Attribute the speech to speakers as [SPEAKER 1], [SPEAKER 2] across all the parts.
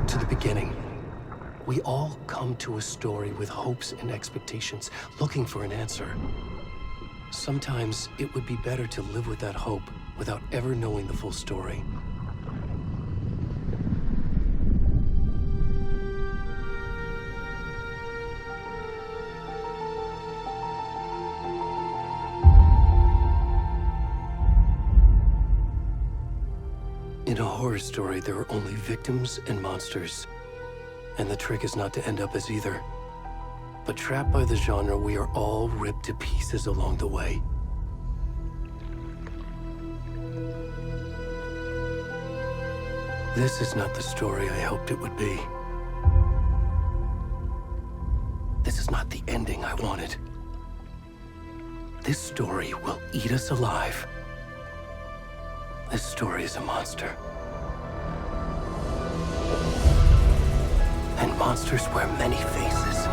[SPEAKER 1] to the beginning. We all come to a story with hopes and expectations, looking for an answer. Sometimes it would be better to live with that hope without ever knowing the full story. In a horror story, there are only victims and monsters. And the trick is not to end up as either. But trapped by the genre, we are all ripped to pieces along the way. This is not the story I hoped it would be. This is not the ending I wanted. This story will eat us alive. This story is a monster. And monsters wear many faces.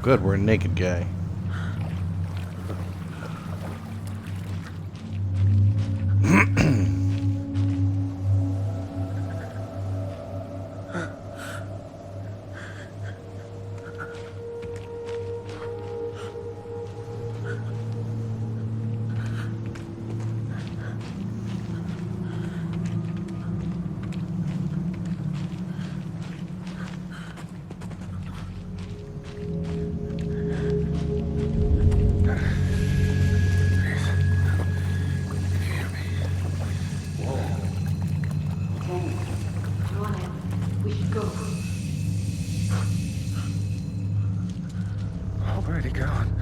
[SPEAKER 2] Good, we're a naked guy.
[SPEAKER 3] Where'd he gone?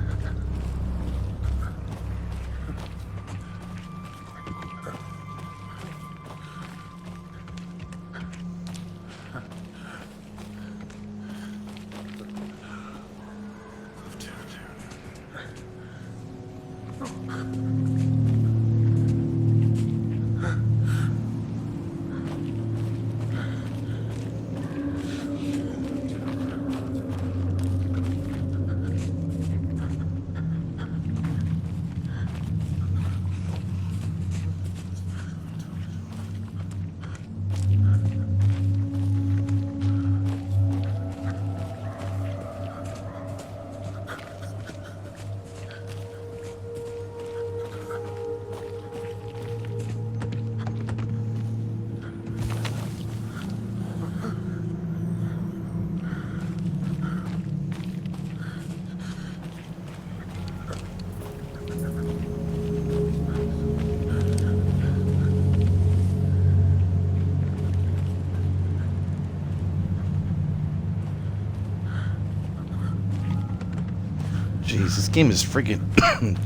[SPEAKER 2] Jeez, this game is freaking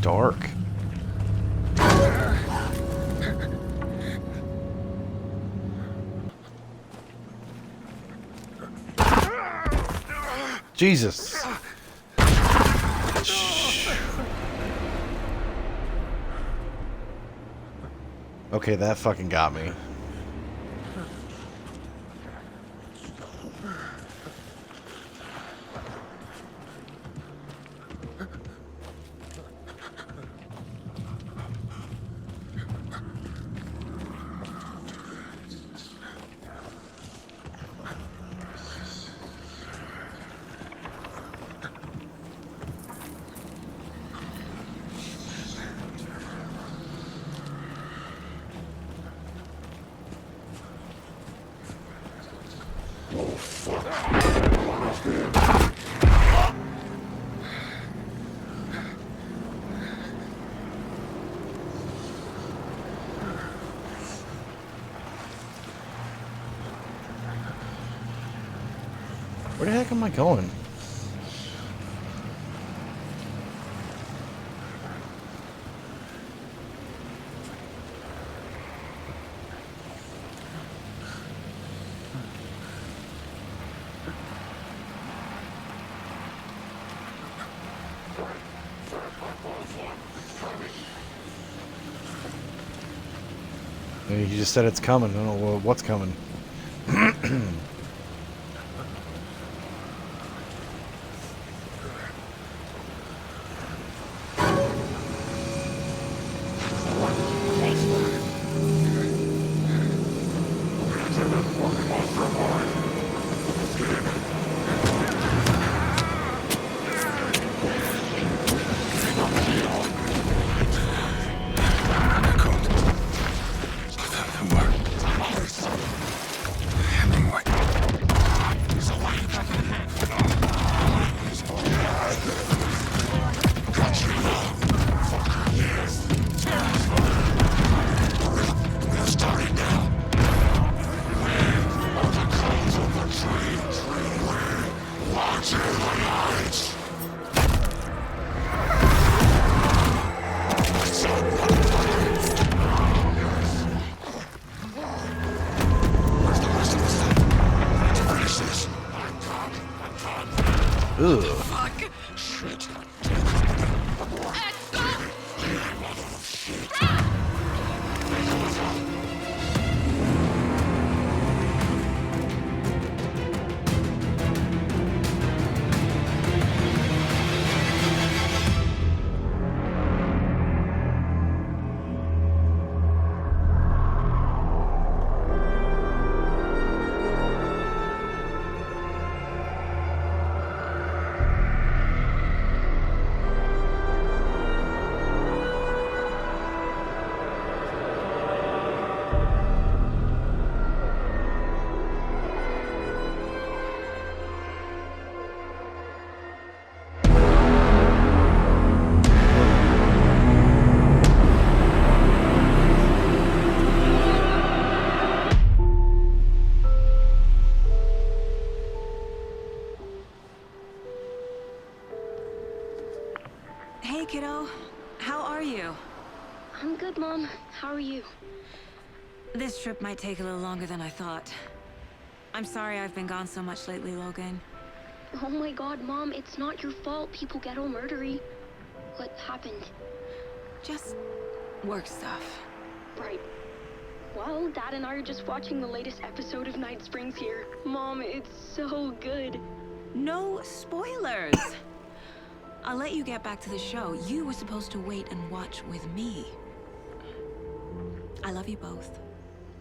[SPEAKER 2] dark. Jesus. Shh. Okay, that fucking got me. Where the heck am I going? You just said it's coming. I don't know what's coming. Ugh.
[SPEAKER 3] Hey, kiddo. How are you?
[SPEAKER 4] I'm good, Mom. How are you?
[SPEAKER 3] This trip might take a little longer than I thought. I'm sorry I've been gone so much lately, Logan.
[SPEAKER 4] Oh my god, Mom, it's not your fault people get all murdery. What happened?
[SPEAKER 3] Just work stuff.
[SPEAKER 4] Right. Well, Dad and I are just watching the latest episode of Night Springs here. Mom, it's so good.
[SPEAKER 3] No spoilers! I'll let you get back to the show. You were supposed to wait and watch with me. I love you both.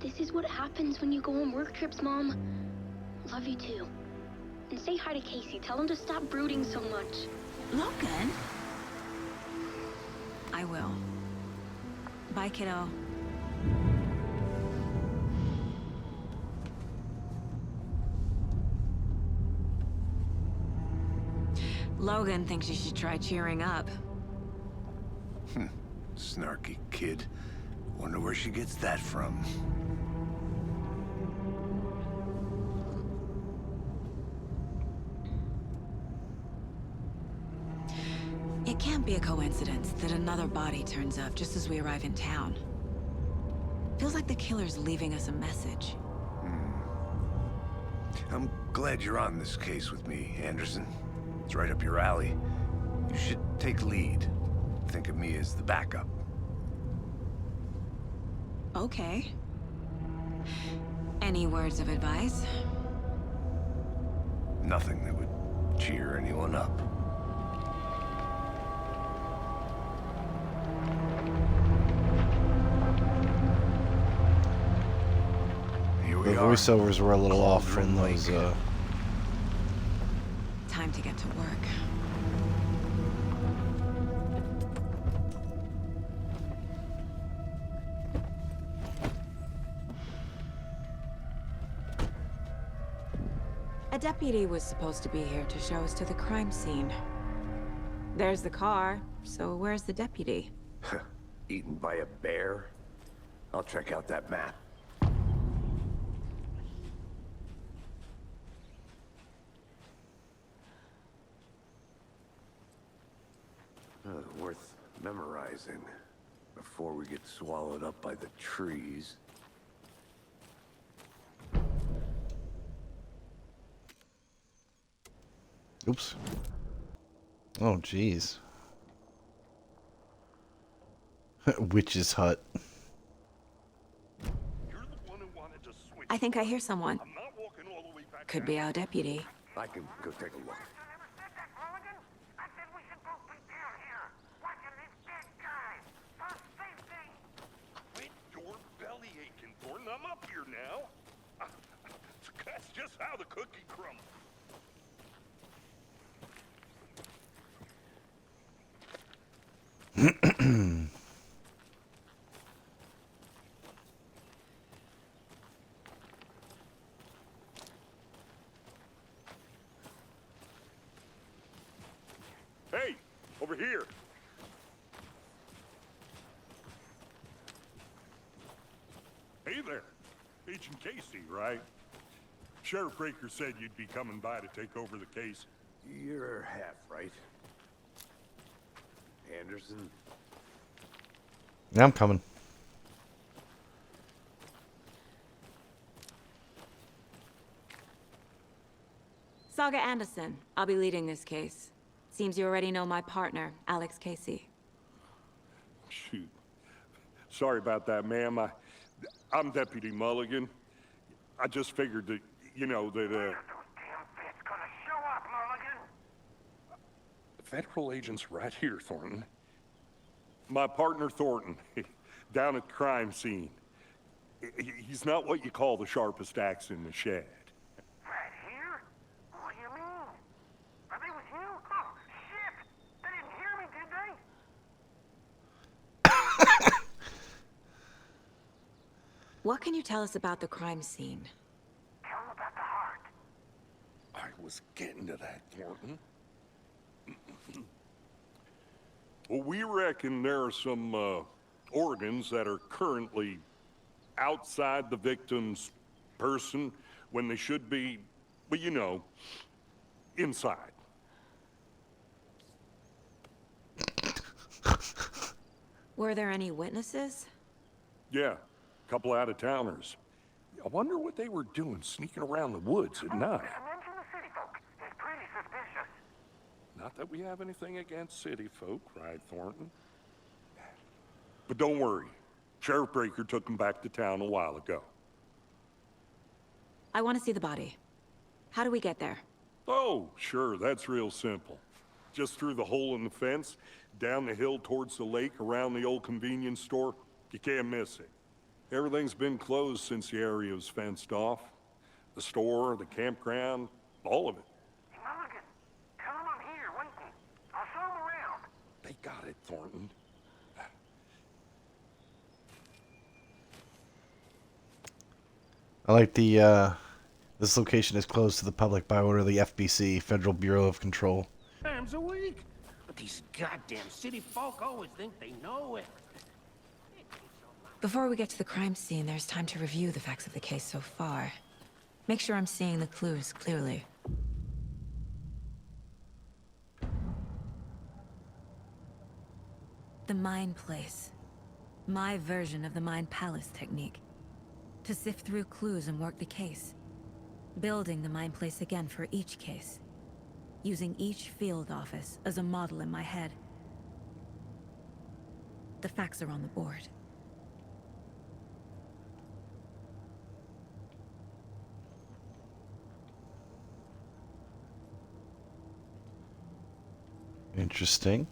[SPEAKER 4] This is what happens when you go on work trips, Mom. Love you too. And say hi to Casey. Tell him to stop brooding so much.
[SPEAKER 3] Logan? I will. Bye, kiddo. Logan thinks you should try cheering up.
[SPEAKER 5] Snarky kid. Wonder where she gets that from.
[SPEAKER 3] It can't be a coincidence that another body turns up just as we arrive in town. Feels like the killer's leaving us a message.
[SPEAKER 5] I'm glad you're on this case with me, Anderson. It's right up your alley. You should take lead. Think of me as the backup.
[SPEAKER 3] Okay. Any words of advice?
[SPEAKER 5] Nothing that would cheer anyone up. Here we
[SPEAKER 2] The
[SPEAKER 5] are.
[SPEAKER 2] voiceovers were a little off from
[SPEAKER 5] Cauldron
[SPEAKER 2] those,
[SPEAKER 5] Lake.
[SPEAKER 3] Time to get to work. A deputy was supposed to be here to show us to the crime scene. There's the car, so where's the deputy?
[SPEAKER 5] Eaten by a bear? I'll check out that map. Worth memorizing before we get swallowed up by the trees.
[SPEAKER 2] Oops. Oh, jeez. Witch's hut.
[SPEAKER 6] You're the one who wanted to switch.
[SPEAKER 3] I think I hear someone.
[SPEAKER 6] I'm not walking all the way back.
[SPEAKER 3] Could be our deputy.
[SPEAKER 5] I can go take a look.
[SPEAKER 6] Quit your belly aching, Thornton. I'm up here now. That's just how the cookie crumbles. Hey, over here. Hey there. Agent Casey, right? Sheriff Breaker said you'd be coming by to take over the case.
[SPEAKER 5] You're half right. Anderson.
[SPEAKER 2] Yeah, I'm coming.
[SPEAKER 3] Saga Anderson. I'll be leading this case. Seems you already know my partner, Alex Casey.
[SPEAKER 6] Shoot. Sorry about that, ma'am. I'm Deputy Mulligan. I just figured that, you know, that, Federal agents right here, Thornton. My partner, Thornton, down at the crime scene. He's not what you call the sharpest axe in the shed.
[SPEAKER 7] Right here? What do you mean? Are they with you? Oh, shit! They didn't hear me, did they?
[SPEAKER 3] What can you tell us about the crime scene?
[SPEAKER 7] Tell them about the heart.
[SPEAKER 6] I was getting to that, Thornton. Well, we reckon there are some organs that are currently outside the victim's person when they should be, well, you know, inside.
[SPEAKER 3] Were there any witnesses?
[SPEAKER 6] Yeah, a couple out-of-towners. I wonder what they were doing sneaking around the woods at night.
[SPEAKER 7] Mention the city folk. It's pretty suspicious.
[SPEAKER 6] Not that we have anything against city folk, right, Thornton? But don't worry. Sheriff Breaker took them back to town a while ago.
[SPEAKER 3] I want to see the body. How do we get there?
[SPEAKER 6] Oh, sure, that's real simple. Just through the hole in the fence, down the hill towards the lake, around the old convenience store. You can't miss it. Everything's been closed since the area was fenced off. The store, the campground, all of it.
[SPEAKER 7] Hey, Mulligan, tell them I'm here, waiting. I'll show them around.
[SPEAKER 6] They got it, Thornton.
[SPEAKER 2] I like the, this location is closed to the public by order of the FBC, Federal Bureau of Control.
[SPEAKER 8] Times a week. But these goddamn city folk always think they know it.
[SPEAKER 3] Before we get to the crime scene, there's time to review the facts of the case so far. Make sure I'm seeing the clues clearly. The Mind Place. My version of the Mind Palace technique. To sift through clues and work the case. Building the Mind Place again for each case. Using each field office as a model in my head. The facts are on the board.
[SPEAKER 2] Interesting.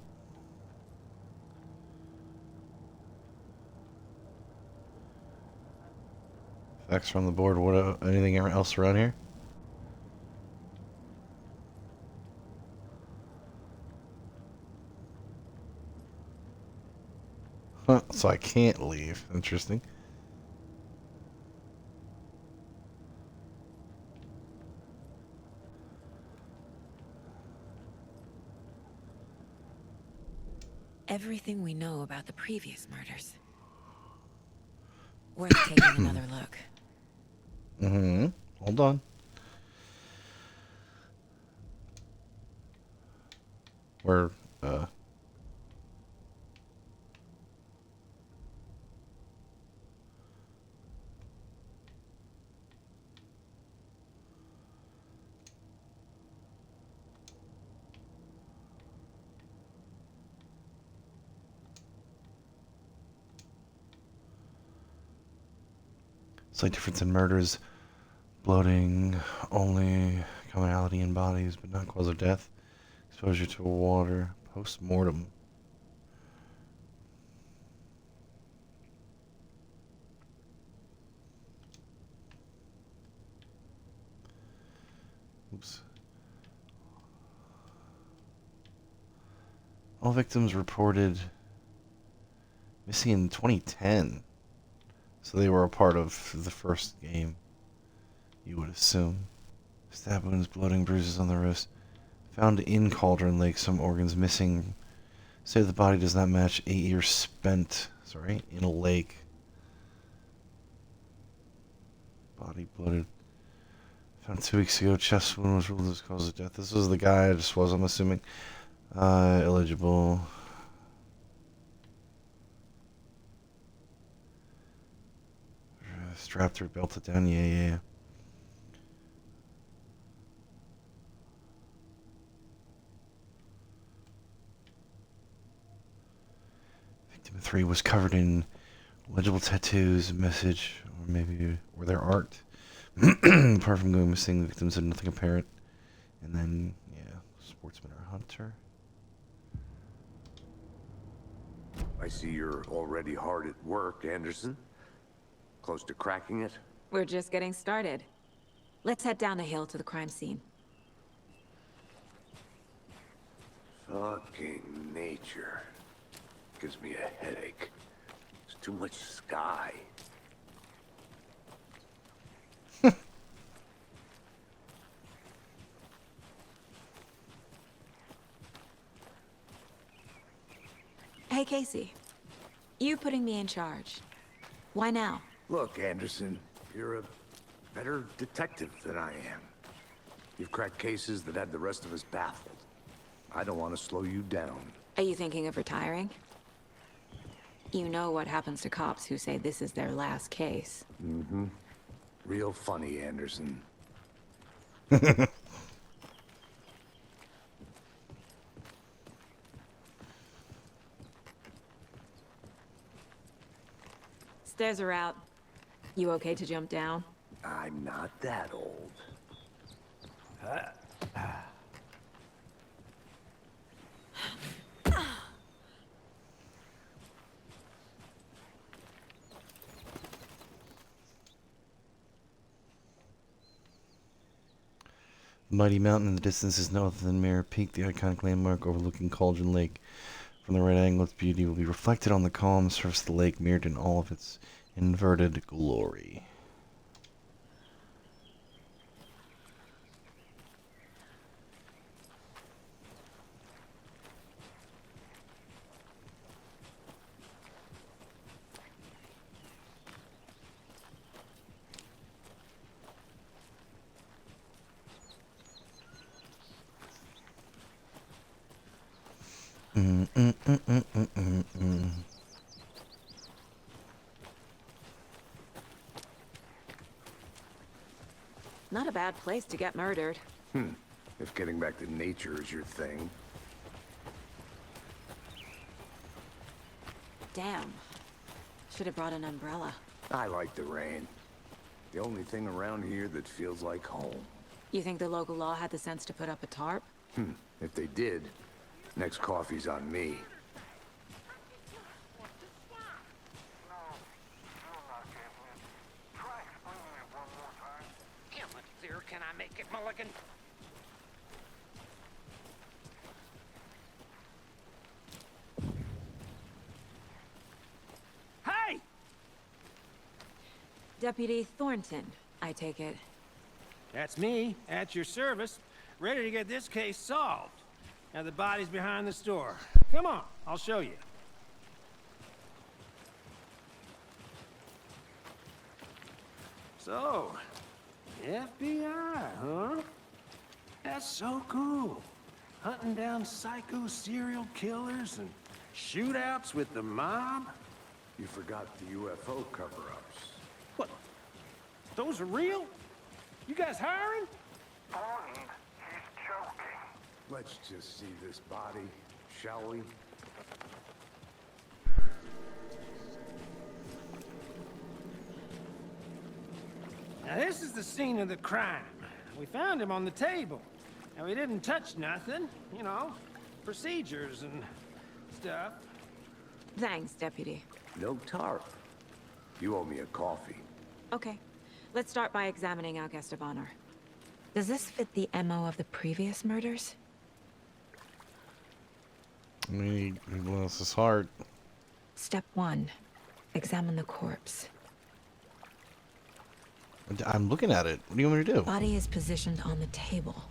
[SPEAKER 2] Facts from the board. What? Anything else around here? Huh, so I can't leave. Interesting.
[SPEAKER 3] Everything we know about the previous murders. Worth taking another look.
[SPEAKER 2] Mm-hmm. Hold on. We're, Slight difference in murders. Bloating, only commonality in bodies, but not cause of death. Exposure to water, post-mortem. Oops. All victims reported missing in 2010. So they were a part of the first game, you would assume. Stab wounds, bloating, bruises on the wrist. Found in Cauldron Lake, some organs missing. Say the body does not match 8 years spent, in a lake. Body bloated. Found 2 weeks ago, chest wound was ruled as cause of death. This was the guy I just was, I'm assuming. Illegible. Strapped or belted down, yeah. Victim 3 was covered in legible tattoos, a message, or their art. Apart from going missing, the victims had nothing apparent. And then, sportsman or hunter.
[SPEAKER 5] I see you're already hard at work, Anderson. Close to cracking it?
[SPEAKER 3] We're just getting started. Let's head down the hill to the crime scene.
[SPEAKER 5] Fucking nature. Gives me a headache. There's too much sky.
[SPEAKER 3] Hey, Casey. You putting me in charge. Why now?
[SPEAKER 5] Look, Anderson, you're a better detective than I am. You've cracked cases that had the rest of us baffled. I don't want to slow you down.
[SPEAKER 3] Are you thinking of retiring? You know what happens to cops who say this is their last case.
[SPEAKER 5] Mm-hmm. Real funny, Anderson.
[SPEAKER 3] Stairs are out. You okay to jump down?
[SPEAKER 5] I'm not that old.
[SPEAKER 2] The mighty mountain in the distance is no other than Mirror Peak, the iconic landmark overlooking Cauldron Lake. From the right angle, its beauty will be reflected on the calm surface of the lake, mirrored in all of its inverted glory.
[SPEAKER 3] Not a bad place to get murdered.
[SPEAKER 5] If getting back to nature is your thing.
[SPEAKER 3] Damn. Should have brought an umbrella.
[SPEAKER 5] I like the rain. The only thing around here that feels like home.
[SPEAKER 3] You think the local law had the sense to put up a tarp?
[SPEAKER 5] If they did, next coffee's on me.
[SPEAKER 8] How much clearer can I make it, Mulligan? Hey!
[SPEAKER 3] Deputy Thornton, I take it.
[SPEAKER 8] That's me, at your service, ready to get this case solved. Now the body's behind the store. Come on, I'll show you. So, FBI, huh? That's so cool. Hunting down psycho serial killers and shootouts with the mob?
[SPEAKER 5] You forgot the UFO cover-ups.
[SPEAKER 8] What? Those are real? You guys hiring?
[SPEAKER 7] Bond, he's joking.
[SPEAKER 5] Let's just see this body, shall we?
[SPEAKER 8] this is the scene of the crime. We found him on the table. And we didn't touch nothing, you know, procedures and stuff.
[SPEAKER 3] Thanks, Deputy.
[SPEAKER 5] No tarp. You owe me a coffee.
[SPEAKER 3] Okay, let's start by examining our guest of honor. Does this fit the MO of the previous murders?
[SPEAKER 2] I mean, he lost his heart.
[SPEAKER 3] Step 1. Examine the corpse.
[SPEAKER 2] I'm looking at it. What do you want me to do?
[SPEAKER 3] Body is positioned on the table.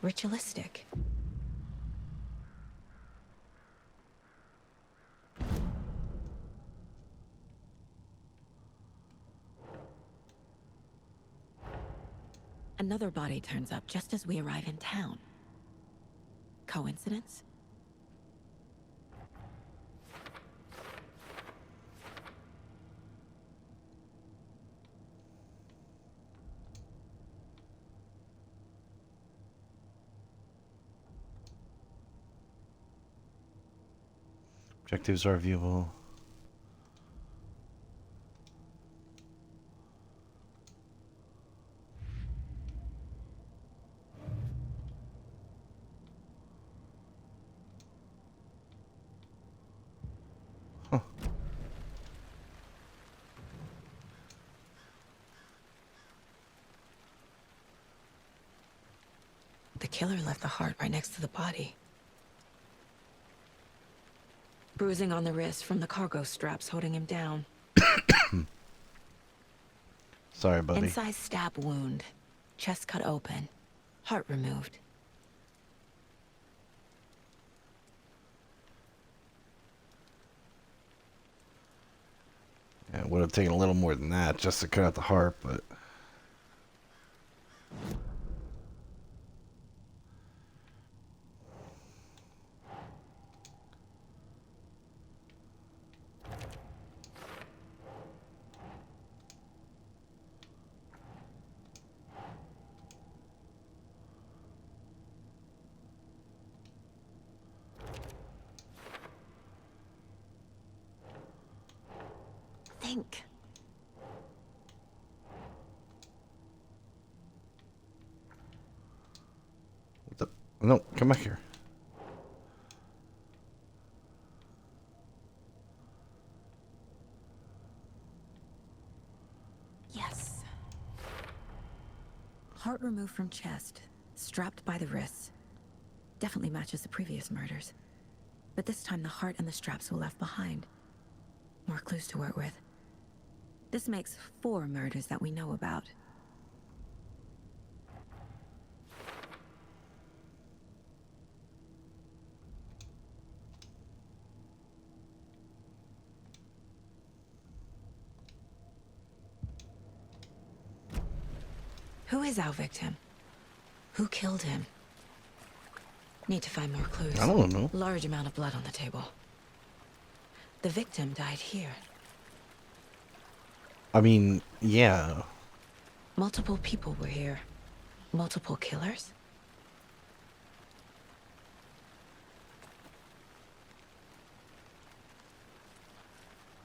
[SPEAKER 3] Ritualistic. Another body turns up just as we arrive in town. Coincidence?
[SPEAKER 2] Objectives are viewable. Huh.
[SPEAKER 3] The killer left the heart right next to the body. Bruising on the wrist from the cargo straps holding him down.
[SPEAKER 2] Sorry, buddy.
[SPEAKER 3] Incised stab wound. Chest cut open. Heart removed.
[SPEAKER 2] Yeah, it would have taken a little more than that just to cut out the heart, but...
[SPEAKER 3] Think.
[SPEAKER 2] What the... No, come back here.
[SPEAKER 3] Yes. Heart removed from chest, strapped by the wrists. Definitely matches the previous murders. But this time the heart and the straps were left behind. More clues to work with. This makes 4 murders that we know about. Who is our victim? Who killed him? Need to find more clues.
[SPEAKER 2] I don't know.
[SPEAKER 3] Large amount of blood on the table. The victim died here.
[SPEAKER 2] I mean, yeah.
[SPEAKER 3] Multiple people were here. Multiple killers?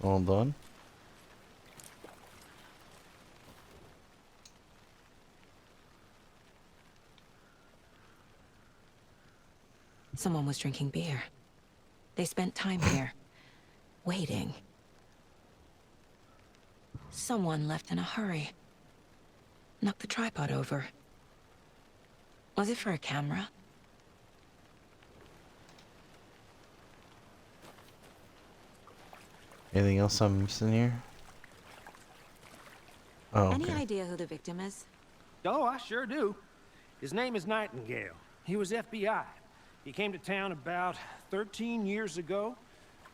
[SPEAKER 2] All done?
[SPEAKER 3] Someone was drinking beer. They spent time here, waiting. Someone left in a hurry. Knocked the tripod over. Was it for a camera?
[SPEAKER 2] Anything else I'm missing here? Oh,
[SPEAKER 3] Any
[SPEAKER 2] okay.
[SPEAKER 3] idea who the victim is?
[SPEAKER 8] Oh, I sure do. His name is Nightingale. He was FBI. He came to town about 13 years ago.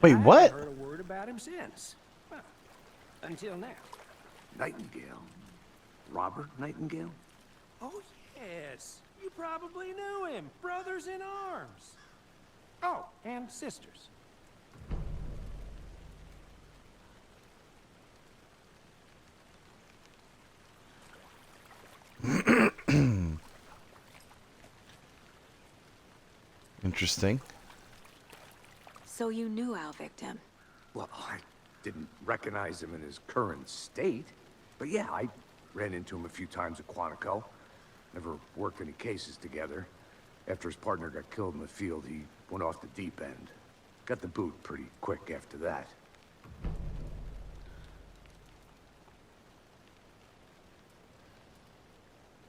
[SPEAKER 2] Wait,
[SPEAKER 8] I
[SPEAKER 2] what?
[SPEAKER 8] haven't heard a word about him since. Well, until now.
[SPEAKER 5] Nightingale? Robert Nightingale?
[SPEAKER 8] Oh, yes. You probably knew him. Brothers in arms. Oh, and sisters.
[SPEAKER 2] Interesting.
[SPEAKER 3] So you knew our victim.
[SPEAKER 5] Well, I didn't recognize him in his current state. But yeah, I Ran into him a few times at Quantico. Never worked any cases together. After his partner got killed in the field, he went off the deep end. Got the boot pretty quick after that.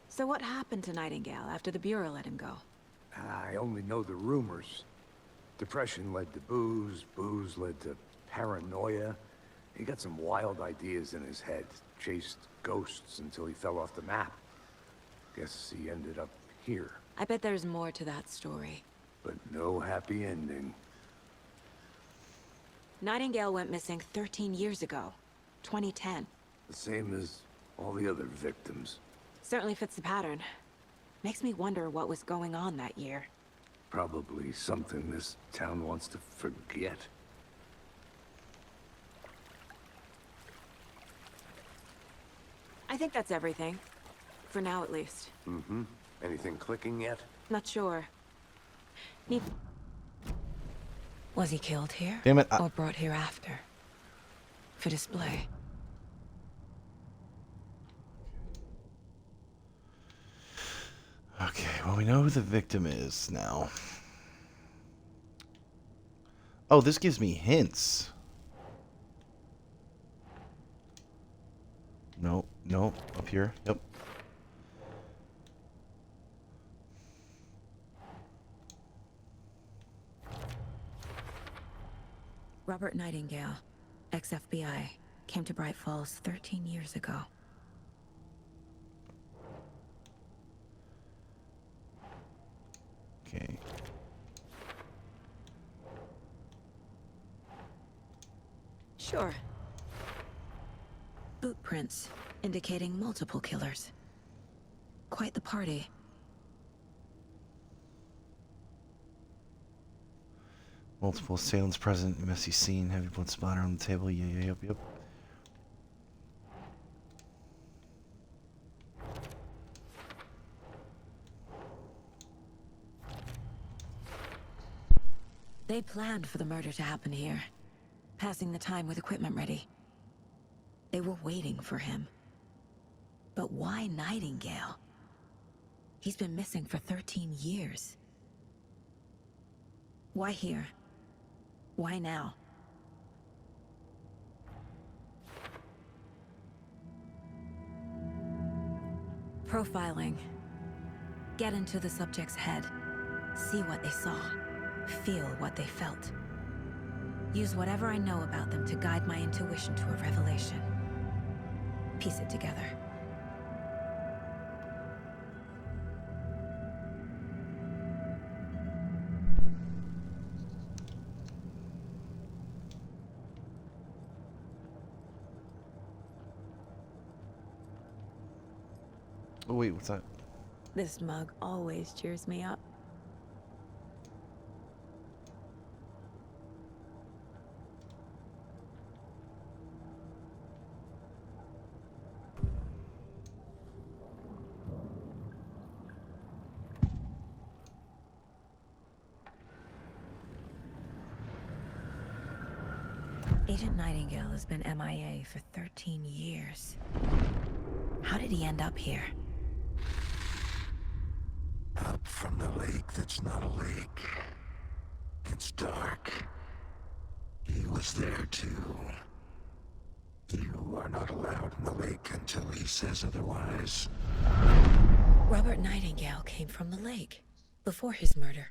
[SPEAKER 3] So what happened to Nightingale after the Bureau let him go?
[SPEAKER 5] I only know the rumors. Depression led to booze, booze led to paranoia. He got some wild ideas in his head, chased ghosts until he fell off the map. Guess he ended up here,
[SPEAKER 3] I bet there's more to that story.
[SPEAKER 5] but no happy ending.
[SPEAKER 3] Nightingale went missing 13 years ago. 2010.
[SPEAKER 5] The same as all the other victims.
[SPEAKER 3] Certainly fits the pattern. Makes me wonder what was going on that year.
[SPEAKER 5] Probably something this town wants to forget.
[SPEAKER 3] I think that's everything. For now, at least.
[SPEAKER 5] Mm-hmm. Anything clicking yet?
[SPEAKER 3] Not sure. Need... Was he killed here?
[SPEAKER 2] Damn it,
[SPEAKER 3] Or brought here after? For display?
[SPEAKER 2] Okay, well, we know who the victim is now. Oh, this gives me hints. No, no, up here. Yep.
[SPEAKER 3] Robert Nightingale, ex-FBI, came to Bright Falls 13 years ago.
[SPEAKER 2] Okay.
[SPEAKER 3] Sure. Boot prints, indicating multiple killers. Quite the party.
[SPEAKER 2] Multiple assailants present, messy scene, heavy blood splatter on the table. Yep.
[SPEAKER 3] They planned for the murder to happen here, passing the time with equipment ready. They were waiting for him. But why Nightingale? He's been missing for 13 years. Why here? Why now? Profiling. Get into the subject's head. See what they saw. Feel what they felt. Use whatever I know about them to guide my intuition to a revelation. Piece it together.
[SPEAKER 2] Oh, wait, what's that?
[SPEAKER 3] This mug always cheers me up. Agent Nightingale has been MIA for 13 years. How did he end up here?
[SPEAKER 9] Up from the lake that's not a lake. It's dark. He was there too. You are not allowed in the lake until he says otherwise.
[SPEAKER 3] Robert Nightingale came from the lake, before his murder.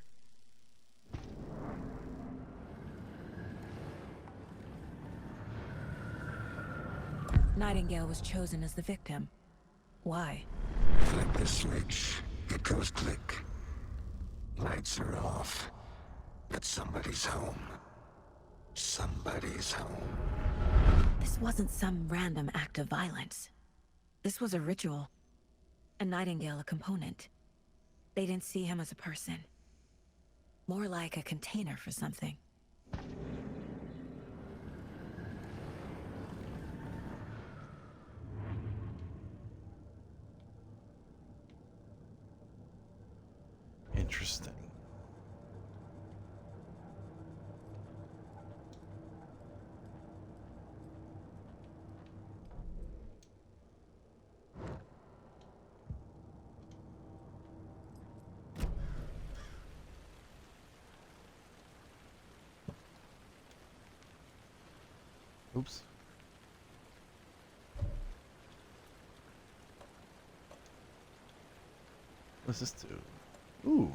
[SPEAKER 3] Nightingale was chosen as the victim. Why?
[SPEAKER 9] Flip the switch. It goes click. Lights are off. But somebody's home. Somebody's home.
[SPEAKER 3] This wasn't some random act of violence. This was a ritual. And Nightingale a component. They didn't see him as a person. More like a container for something.
[SPEAKER 2] Interesting. Oops. What's this do? Ooh.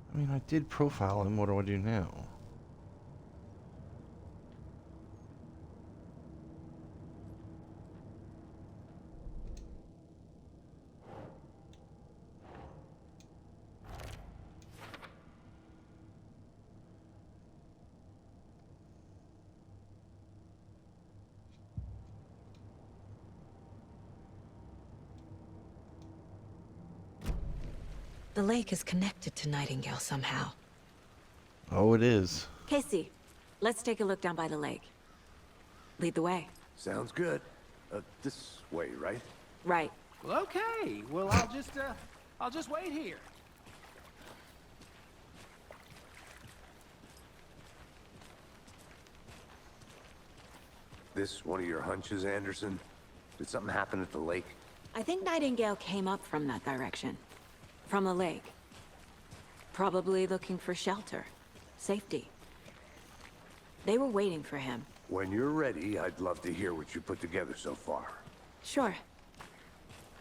[SPEAKER 2] I mean, I did profile him. What do I do now?
[SPEAKER 3] The lake is connected to Nightingale somehow.
[SPEAKER 2] Oh, it is.
[SPEAKER 3] Casey, let's take a look down by the lake. Lead the way.
[SPEAKER 5] Sounds good. This way, right?
[SPEAKER 3] Right.
[SPEAKER 8] Well, okay. Well, I'll just wait here.
[SPEAKER 5] This one of your hunches, Anderson? Did something happen at the lake?
[SPEAKER 3] I think Nightingale came up from that direction. From the lake. Probably looking for shelter. Safety. They were waiting for him.
[SPEAKER 5] When you're ready, I'd love to hear what you put together so far.
[SPEAKER 3] Sure.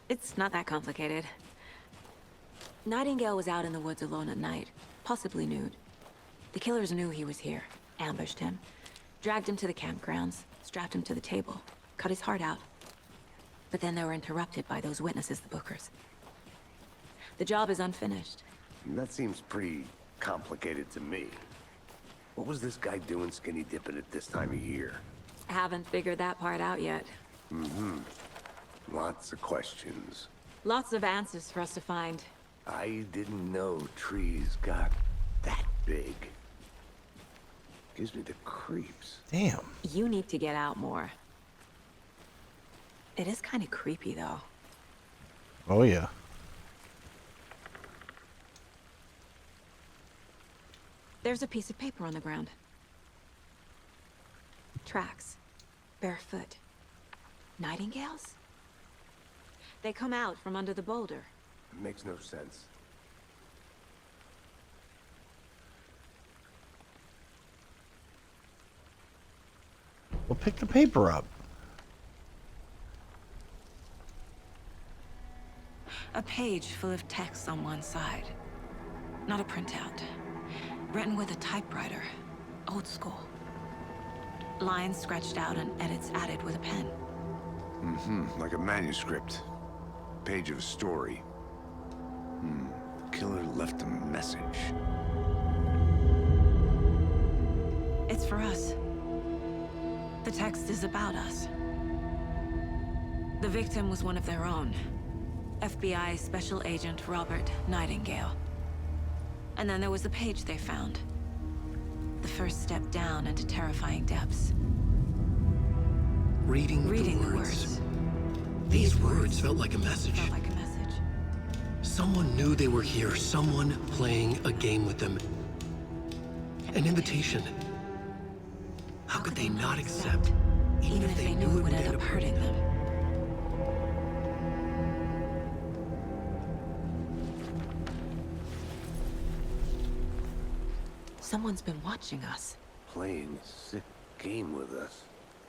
[SPEAKER 3] It's not that complicated. Nightingale was out in the woods alone at night, possibly nude. The killers knew he was here, ambushed him, dragged him to the campgrounds, strapped him to the table, cut his heart out. But then they were interrupted by those witnesses, the Bookers. The job is unfinished.
[SPEAKER 5] That seems pretty complicated to me. What was this guy doing skinny dipping at this time of year?
[SPEAKER 3] Haven't figured that part out yet.
[SPEAKER 5] Lots of questions.
[SPEAKER 3] Lots of answers for us to find.
[SPEAKER 5] I didn't know trees got that big. Gives me the creeps.
[SPEAKER 2] Damn.
[SPEAKER 3] You need to get out more. It is kind of creepy, though.
[SPEAKER 2] Oh, yeah.
[SPEAKER 3] There's a piece of paper on the ground. Tracks. Barefoot. Nightingales? They come out from under the boulder.
[SPEAKER 5] Makes no sense.
[SPEAKER 2] Well, pick the paper up.
[SPEAKER 3] A page full of text on one side. Not a printout. Written with a typewriter. Old school. Lines scratched out and edits added with a pen.
[SPEAKER 5] Like a manuscript. Page of a story. The killer left a message.
[SPEAKER 3] It's for us. The text is about us. The victim was one of their own. FBI Special Agent Robert Nightingale. And then there was the page they found. The first step down into terrifying depths.
[SPEAKER 1] Reading
[SPEAKER 3] Reading
[SPEAKER 1] the words. These words felt like a message.
[SPEAKER 3] Felt like a message.
[SPEAKER 1] Someone knew they were here, someone playing a game with them. An invitation. How could they not accept,
[SPEAKER 3] even if they knew it would end up hurting them? Someone's been watching us.
[SPEAKER 5] Playing a sick game with us.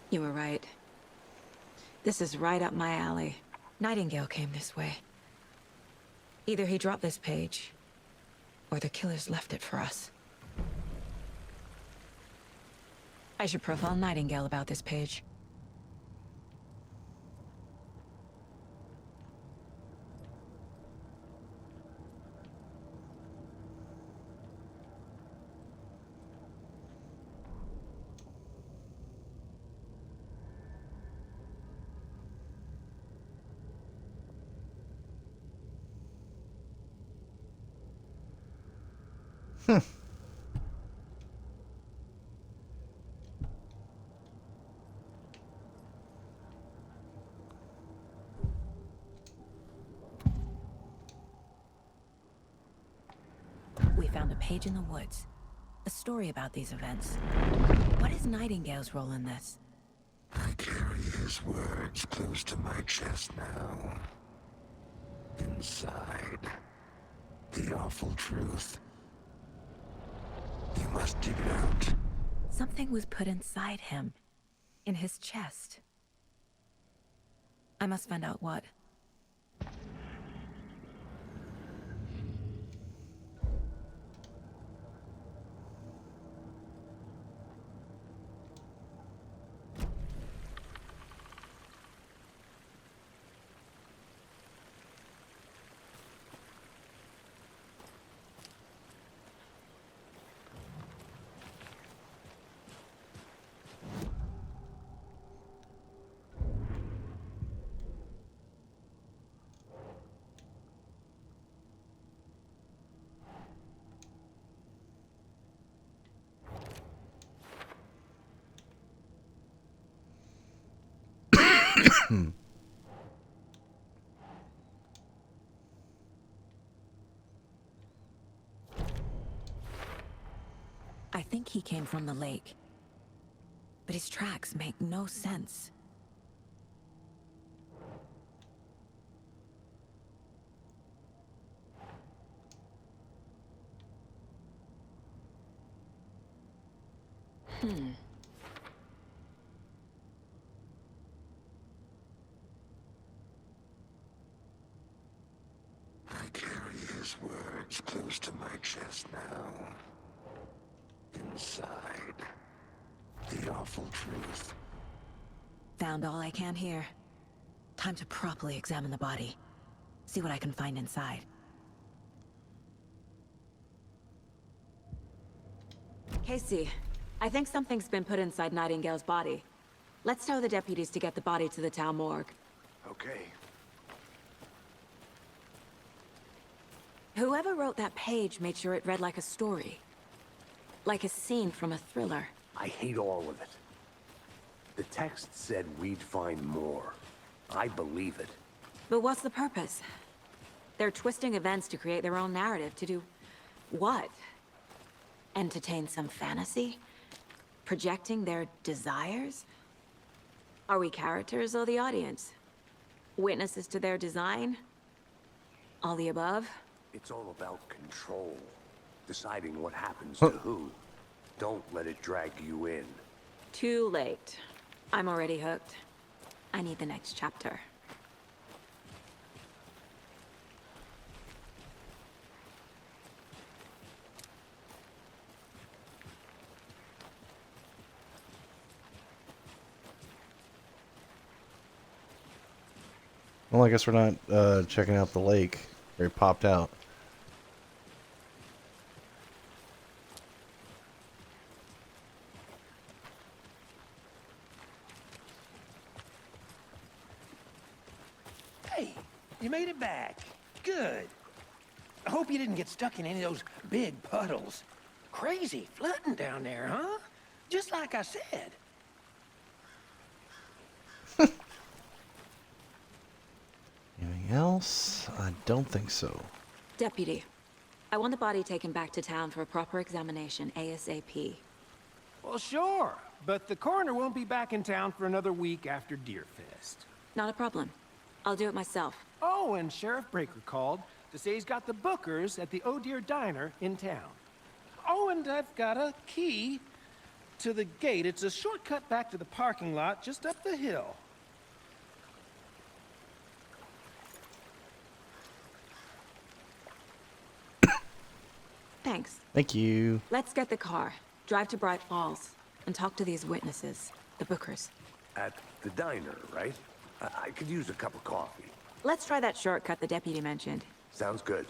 [SPEAKER 3] You were right. This is right up my alley. Nightingale came this way. Either he dropped this page, or the killers left it for us. I should profile Nightingale about this page. We found a page in the woods. A story about these events. What is Nightingale's role in this?
[SPEAKER 9] I carry his words close to my chest now. Inside, the awful truth. You must dig it out.
[SPEAKER 3] Something was put inside him. In his chest. I must find out what. I think he came from the lake. But his tracks make no sense.
[SPEAKER 9] I carry his words close to my chest now. Inside, the awful truth.
[SPEAKER 3] Found all I can here. Time to properly examine the body. See what I can find inside. Casey, I think something's been put inside Nightingale's body. Let's tell the deputies to get the body to the town morgue.
[SPEAKER 5] Okay.
[SPEAKER 3] Whoever wrote that page made sure it read like a story. Like a scene from a thriller.
[SPEAKER 5] I hate all of it. The text said we'd find more. I believe it.
[SPEAKER 3] But what's the purpose? They're twisting events to create their own narrative. To do what? Entertain some fantasy? Projecting their desires? Are we characters or the audience? Witnesses to their design? All the above?
[SPEAKER 5] It's all about control. Deciding what happens to who. Don't let it drag you in.
[SPEAKER 3] Too late. I'm already hooked. I need the next chapter.
[SPEAKER 2] Well, I guess we're not checking out the lake. Where he popped out.
[SPEAKER 8] Hey, you made it back. Good. I hope you didn't get stuck in any of those big puddles. Crazy flooding down there, huh? Just like I said.
[SPEAKER 2] Anything else? I don't think so.
[SPEAKER 3] Deputy, I want the body taken back to town for a proper examination ASAP.
[SPEAKER 8] Well, sure. But the coroner won't be back in town for another week after Deerfest.
[SPEAKER 3] Not a problem. I'll do it myself.
[SPEAKER 8] Oh, and Sheriff Breaker called to say he's got the Bookers at the Oh Dear Diner in town. Oh, and I've got a key to the gate. It's a shortcut back to the parking lot just up the hill.
[SPEAKER 3] Thanks.
[SPEAKER 2] Thank you.
[SPEAKER 3] Let's get the car, drive to Bright Falls, and talk to these witnesses, the Bookers.
[SPEAKER 5] At the diner, right? I could use a cup of coffee.
[SPEAKER 3] Let's try that shortcut the deputy mentioned.
[SPEAKER 5] Sounds good.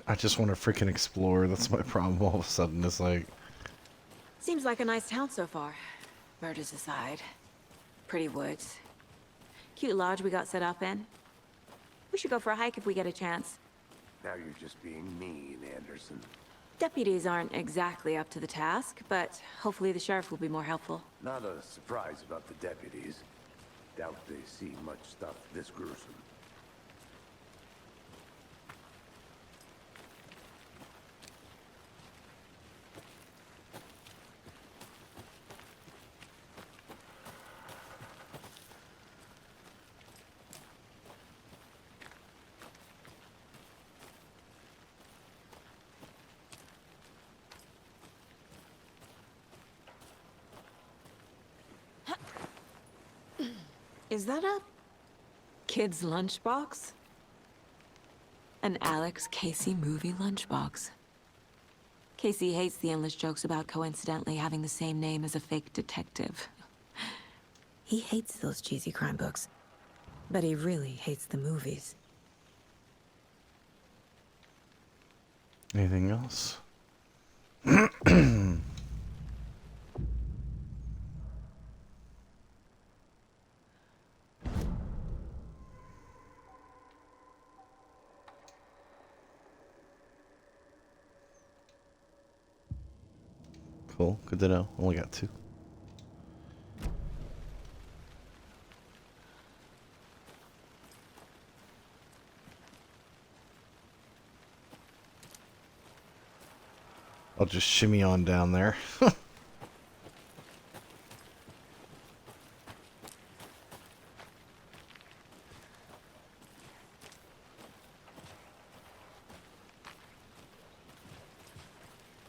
[SPEAKER 2] I just want to freaking explore. That's my problem all of a sudden. It's like...
[SPEAKER 3] Seems like a nice town so far. Murders aside. Pretty woods. Cute lodge we got set up in. We should go for a hike if we get a chance.
[SPEAKER 5] Now you're just being mean, Anderson.
[SPEAKER 3] Deputies aren't exactly up to the task, but hopefully the sheriff will be more helpful.
[SPEAKER 5] Not a surprise about the deputies. Doubt they see much stuff this gruesome.
[SPEAKER 3] Is that a kid's lunchbox? An Alex Casey movie lunchbox. Casey hates the endless jokes about coincidentally having the same name as a fake detective. He hates those cheesy crime books, but he really hates the movies.
[SPEAKER 2] Anything else? Cool. Good to know. Only got 2. I'll just shimmy on down there.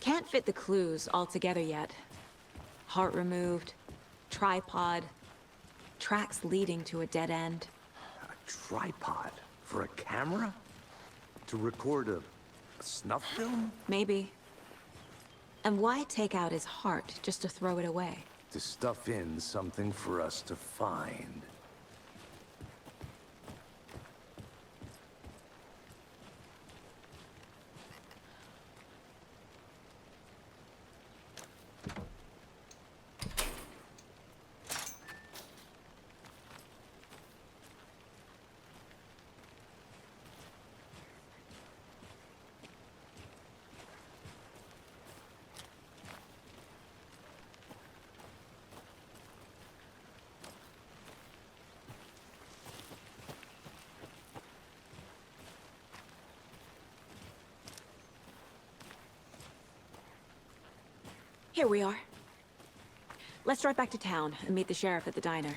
[SPEAKER 3] Can't fit the clues all together yet. Heart removed, tripod, tracks leading to a dead end.
[SPEAKER 5] A tripod? For a camera? To record a snuff film?
[SPEAKER 3] Maybe. And why take out his heart just to throw it away?
[SPEAKER 5] To stuff in something for us to find.
[SPEAKER 3] Here we are. Let's drive back to town and meet the sheriff at the diner.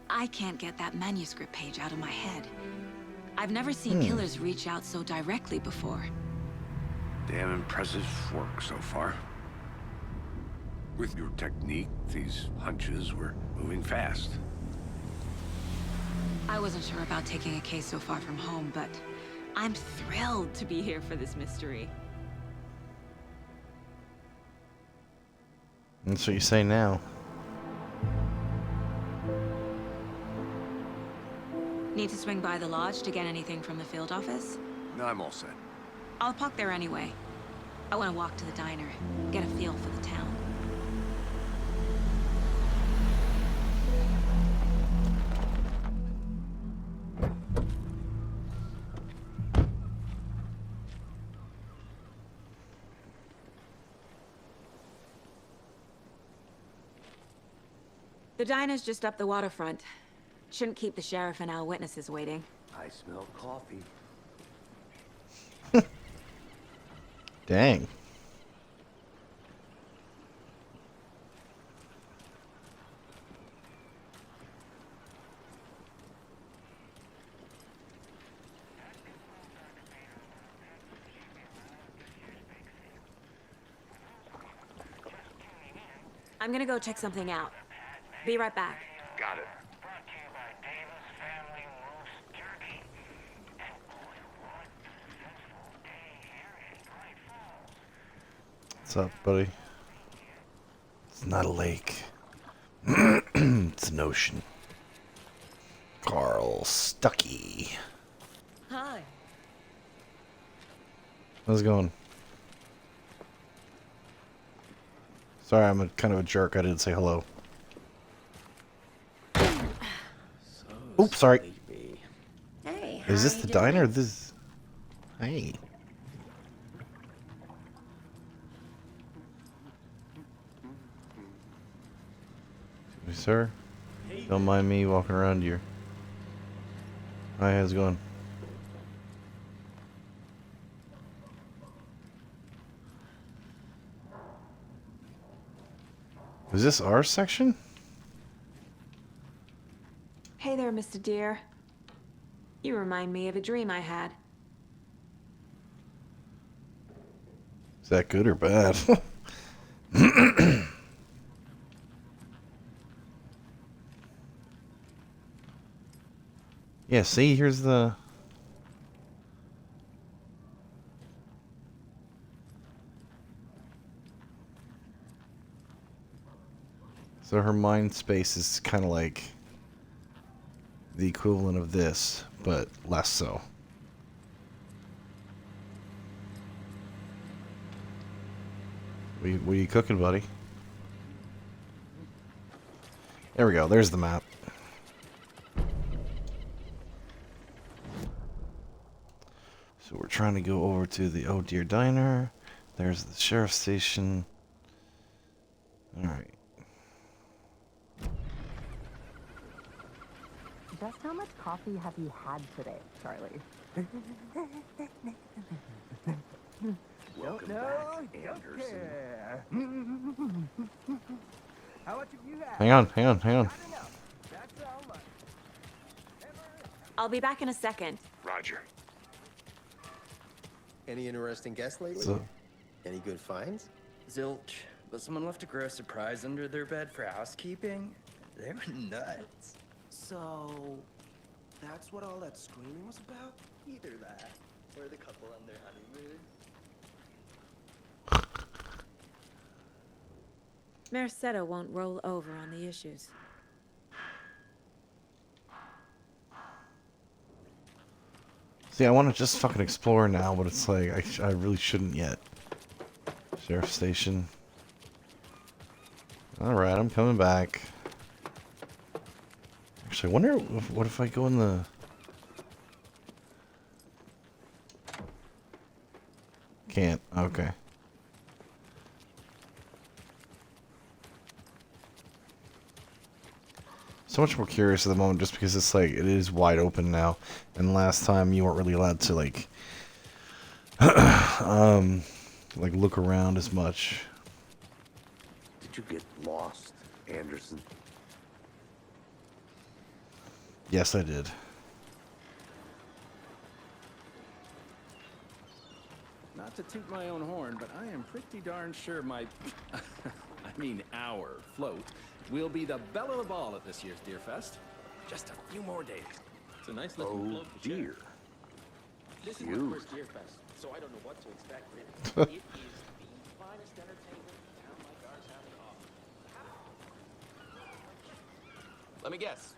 [SPEAKER 3] I can't get that manuscript page out of my head. I've never seen killers reach out so directly before.
[SPEAKER 5] Damn impressive work so far. With your technique, these hunches were moving fast.
[SPEAKER 3] I wasn't sure about taking a case so far from home, but I'm thrilled to be here for this mystery.
[SPEAKER 2] That's what you say now.
[SPEAKER 3] Need to swing by the lodge to get anything from the field office?
[SPEAKER 5] No, I'm all set.
[SPEAKER 3] I'll park there anyway. I want to walk to the diner, get a feel for the town. The diner's just up the waterfront. Shouldn't keep the sheriff and our witnesses waiting.
[SPEAKER 5] I smell coffee.
[SPEAKER 2] Dang.
[SPEAKER 3] I'm gonna go check something out. Be right back.
[SPEAKER 5] Got it.
[SPEAKER 7] Brought to you by Davis Family Moose Jerky. And boy, what a successful day here in Bright Falls.
[SPEAKER 2] What's up, buddy? It's not a lake. It's an ocean. Carl. little Stucky.
[SPEAKER 3] Hi.
[SPEAKER 2] How's it going? Sorry, I'm kind of a jerk. I didn't say hello. Oops, sorry.
[SPEAKER 10] Hey,
[SPEAKER 2] Is this the diner? This. Hey. Excuse me, sir. Don't mind me walking around here. Hi, how's it going? Is this our section?
[SPEAKER 10] Hey there, Mr. Deer. You remind me of a dream I had.
[SPEAKER 2] Is that good or bad? Yeah, see, here's the... So her mind space is kind of like the equivalent of this, but less so. What are you cooking, buddy? There we go. There's the map. So we're trying to go over to the Oh Dear Diner. There's the sheriff's station. Alright.
[SPEAKER 11] Just how much coffee have you had today, Charlie?
[SPEAKER 5] Welcome
[SPEAKER 11] No,
[SPEAKER 5] back, Anderson.
[SPEAKER 11] How much have you had?
[SPEAKER 2] Hang on.
[SPEAKER 11] That's how much.
[SPEAKER 10] I'll be back in a second.
[SPEAKER 5] Roger.
[SPEAKER 12] Any interesting guests lately?
[SPEAKER 2] So,
[SPEAKER 12] Any good finds?
[SPEAKER 13] Zilch, but someone left a gross surprise under their bed for housekeeping. They were nuts.
[SPEAKER 12] So, that's what all that screaming was about?
[SPEAKER 13] Either that, or the couple on their honeymoon.
[SPEAKER 3] Merced won't roll over on the issues.
[SPEAKER 2] see, I want to just fucking explore now, but it's like, I really shouldn't yet. Sheriff station. Alright, I'm coming back. Actually, I wonder what if I go in the... Can't. Okay. So much more curious at the moment just because it's like, it is wide open now. And last time you weren't really allowed to like, like look around as much.
[SPEAKER 5] Did you get lost, Anderson?
[SPEAKER 2] Yes, I did.
[SPEAKER 8] Not to toot my own horn, but I am pretty darn sure my... I mean our float will be the belle of the ball at this year's Deer Fest. Just a few more days. It's a nice looking
[SPEAKER 5] Oh,
[SPEAKER 8] float to share.
[SPEAKER 5] dear.
[SPEAKER 8] This is
[SPEAKER 5] Huge.
[SPEAKER 8] my first Deer Fest, so I don't know what to expect, really. It is the finest entertainment a town like ours has to offer.
[SPEAKER 14] Let me guess.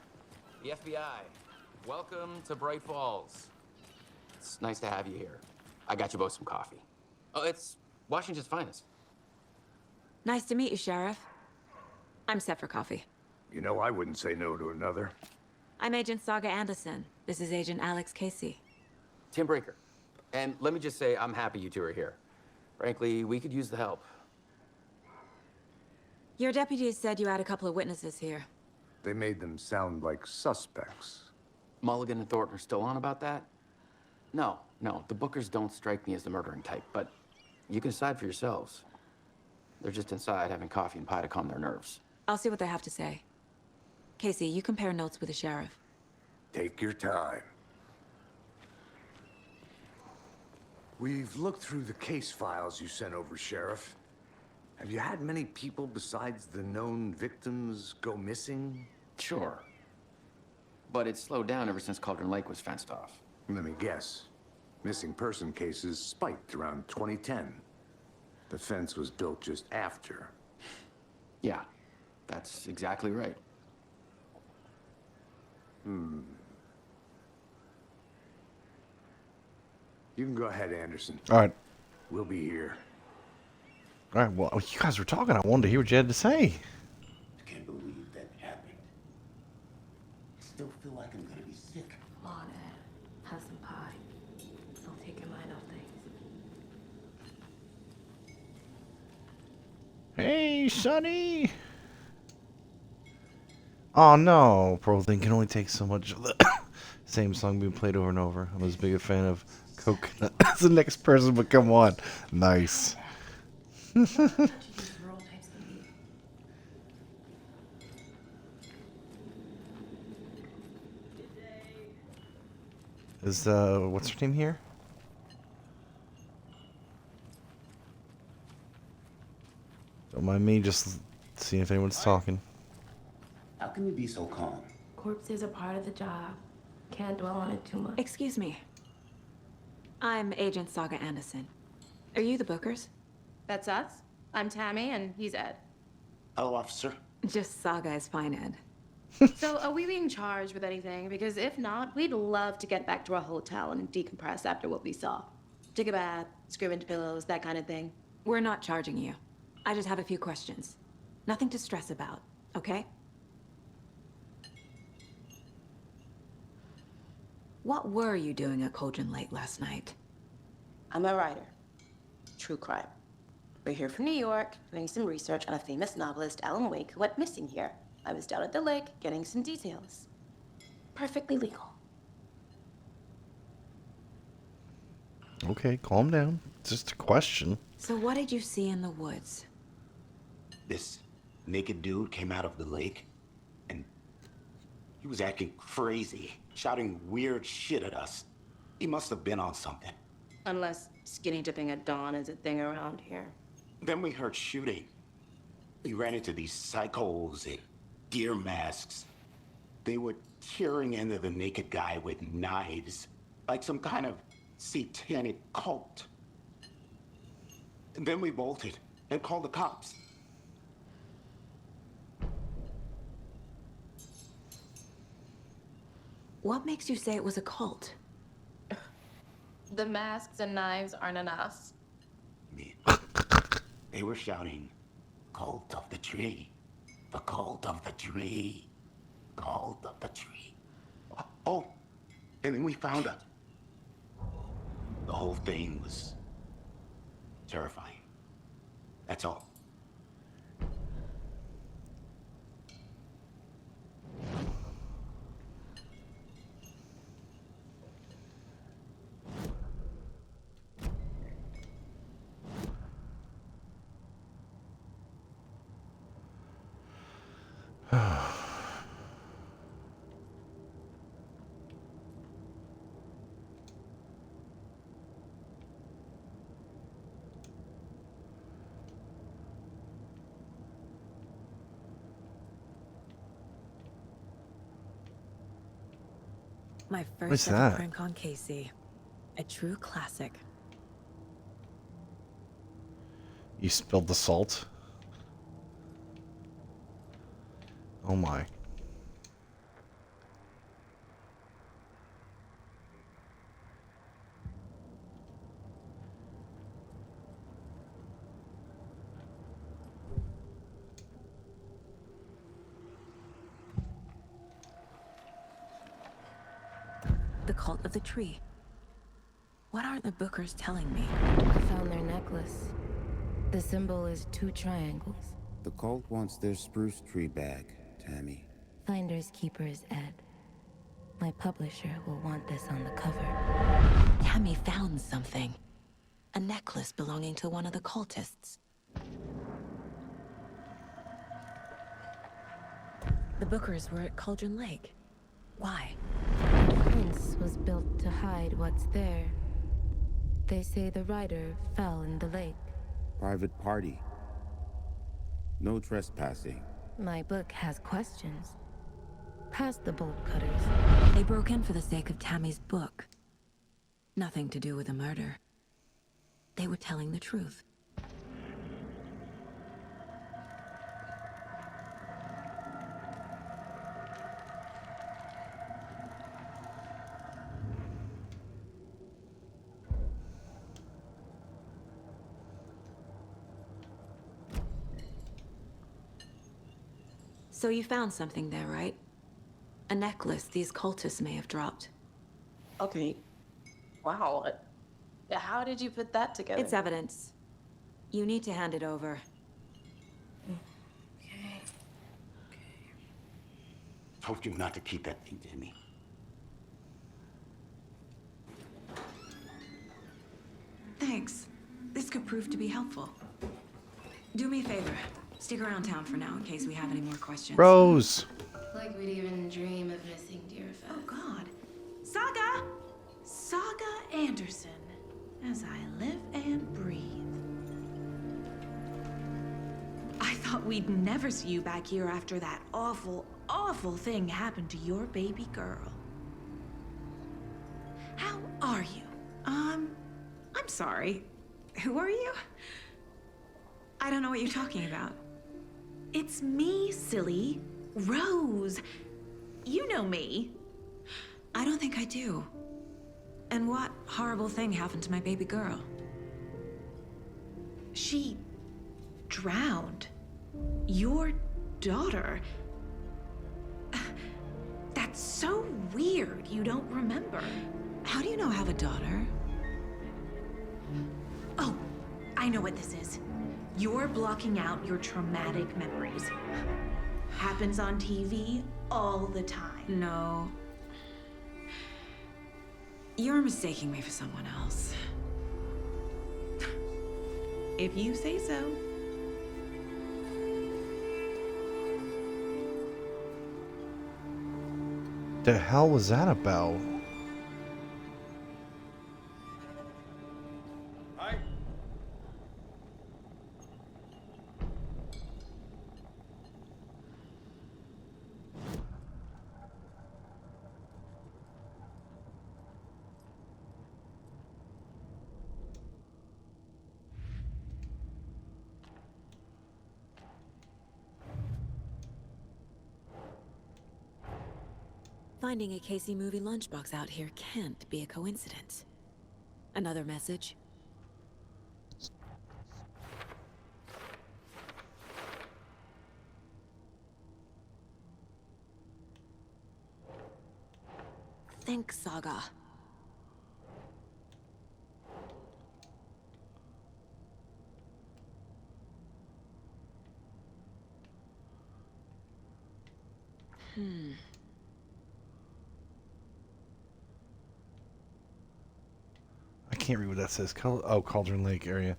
[SPEAKER 14] The FBI. Welcome to Bright Falls. It's nice to have you here. I got you both some coffee. Oh, it's Washington's finest.
[SPEAKER 3] Nice to meet you, Sheriff. I'm set for coffee.
[SPEAKER 5] You know, I wouldn't say no to another.
[SPEAKER 3] I'm Agent Saga Anderson. This is Agent Alex Casey.
[SPEAKER 14] Tim Breaker. And let me just say, I'm happy you two are here. Frankly, we could use the help.
[SPEAKER 3] Your deputies said you had a couple of witnesses here.
[SPEAKER 5] They made them sound like suspects.
[SPEAKER 14] Mulligan and Thornton are still on about that? No, the Bookers don't strike me as the murdering type, but you can decide for yourselves. They're just inside having coffee and pie to calm their nerves.
[SPEAKER 3] I'll see what they have to say. Casey, you compare notes with the sheriff.
[SPEAKER 5] Take your time. We've looked through the case files you sent over, Sheriff. Have you had many people besides the known victims go missing?
[SPEAKER 14] Sure. But it's slowed down ever since Cauldron Lake was fenced off.
[SPEAKER 5] Let me guess. Missing person cases spiked around 2010. The fence was built just after.
[SPEAKER 14] Yeah, that's exactly right.
[SPEAKER 5] You can go ahead, Anderson.
[SPEAKER 2] All right.
[SPEAKER 5] We'll be here.
[SPEAKER 2] All right. Well, you guys were talking. I wanted to hear what you had to say.
[SPEAKER 9] I can't believe that happened. I still feel like I'm gonna be sick.
[SPEAKER 15] Come on, Ed. Have some pie. Don't take your mind off things.
[SPEAKER 2] Hey, Sonny. Oh no, Pro Thing can only take so much of the same song being played over and over. I'm as big a fan of Coconut as the next person, but come on. Nice. Is what's her name here? Don't mind me, just seeing if anyone's talking.
[SPEAKER 9] How can you be so calm?
[SPEAKER 15] Corpses are part of the job. Can't dwell on it too much.
[SPEAKER 10] Excuse me. I'm Agent Saga Anderson. Are you the Bookers?
[SPEAKER 16] That's us. I'm Tammy, and he's Ed.
[SPEAKER 9] Hello, officer.
[SPEAKER 10] Just Saga is fine, Ed.
[SPEAKER 16] So, are we being charged with anything? Because if not, we'd love to get back to our hotel and decompress after what we saw. Take a bath, scream into pillows, that kind of thing.
[SPEAKER 10] We're not charging you. I just have a few questions. Nothing to stress about, okay? What were you doing at Cauldron Lake last night?
[SPEAKER 16] I'm a writer. True crime. We're here from New York, doing some research on a famous novelist, Alan Wake, who went missing here. I was down at the lake, getting some details. Perfectly legal.
[SPEAKER 2] Okay, calm down. It's just a question.
[SPEAKER 10] So what did you see in the woods?
[SPEAKER 9] This naked dude came out of the lake, and he was acting crazy, shouting weird shit at us. He must have been on something.
[SPEAKER 16] Unless skinny dipping at dawn is a thing around here.
[SPEAKER 9] Then we heard shooting. We ran into these psychos in deer masks. They were tearing into the naked guy with knives, like some kind of satanic cult. And then we bolted and called the cops.
[SPEAKER 10] What makes you say it was a cult?
[SPEAKER 16] The masks and knives aren't on us.
[SPEAKER 9] They were shouting, "Cult of the tree, the cult of the tree, cult of the tree." Oh, and then we found her. The whole thing was terrifying. That's all.
[SPEAKER 3] My
[SPEAKER 2] What's
[SPEAKER 3] first ever
[SPEAKER 2] that?
[SPEAKER 3] prank on Casey. A true classic.
[SPEAKER 2] You spilled the salt. Oh my.
[SPEAKER 3] The cult of the tree. What are the Bookers telling me?
[SPEAKER 15] I found their necklace. The symbol is 2 triangles.
[SPEAKER 17] The cult wants their spruce tree back, Tammy.
[SPEAKER 15] Finders keepers, Ed. My publisher will want this on the cover.
[SPEAKER 3] Tammy found something. A necklace belonging to one of the cultists. The Bookers were at Cauldron Lake. Why?
[SPEAKER 15] The fence was built to hide what's there. They say the rider fell in the lake.
[SPEAKER 17] Private party. No trespassing.
[SPEAKER 15] My book has questions. Past the bolt cutters.
[SPEAKER 3] They broke in for the sake of Tammy's book. Nothing to do with the murder. They were telling the truth.
[SPEAKER 10] So you found something there, right? A necklace these cultists may have dropped.
[SPEAKER 16] Okay. Wow. How did you put that together?
[SPEAKER 10] It's evidence. You need to hand it over.
[SPEAKER 9] Told you not to keep that thing to me.
[SPEAKER 10] Thanks. This could prove to be helpful. Do me a favor. Stick around town for now in case we have any more questions.
[SPEAKER 2] Rose!
[SPEAKER 18] Like we'd even dream of missing dear Fez.
[SPEAKER 19] Oh, God. Saga! Saga Anderson. As I live and breathe. I thought we'd never see you back here after that awful, awful thing happened to your baby girl. How are you? I'm sorry. Who are you? I don't know what you're talking about. It's me, silly. Rose. You know me.
[SPEAKER 10] I don't think I do. And what horrible thing happened to my baby girl?
[SPEAKER 19] She drowned. Your daughter. That's so weird you don't remember.
[SPEAKER 10] How do you know I have a daughter?
[SPEAKER 19] Oh, I know what this is. You're blocking out your traumatic memories. Happens on TV all the time.
[SPEAKER 10] No. You're mistaking me for someone else.
[SPEAKER 19] If you say so.
[SPEAKER 2] The hell was that about?
[SPEAKER 8] Hi.
[SPEAKER 3] Finding a Casey movie lunchbox out here can't be a coincidence. Another message? Think, Saga.
[SPEAKER 2] I can't read what that says. Oh, Cauldron Lake area.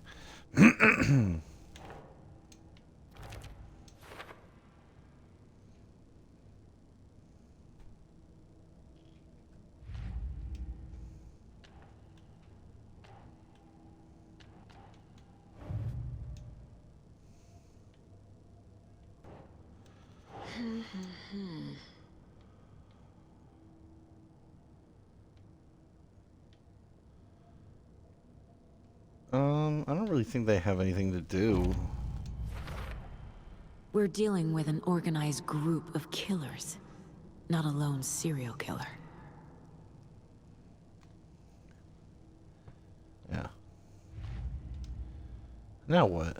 [SPEAKER 2] I don't really think they have anything to do.
[SPEAKER 3] We're dealing with an organized group of killers, not a lone serial killer.
[SPEAKER 2] Yeah. Now what?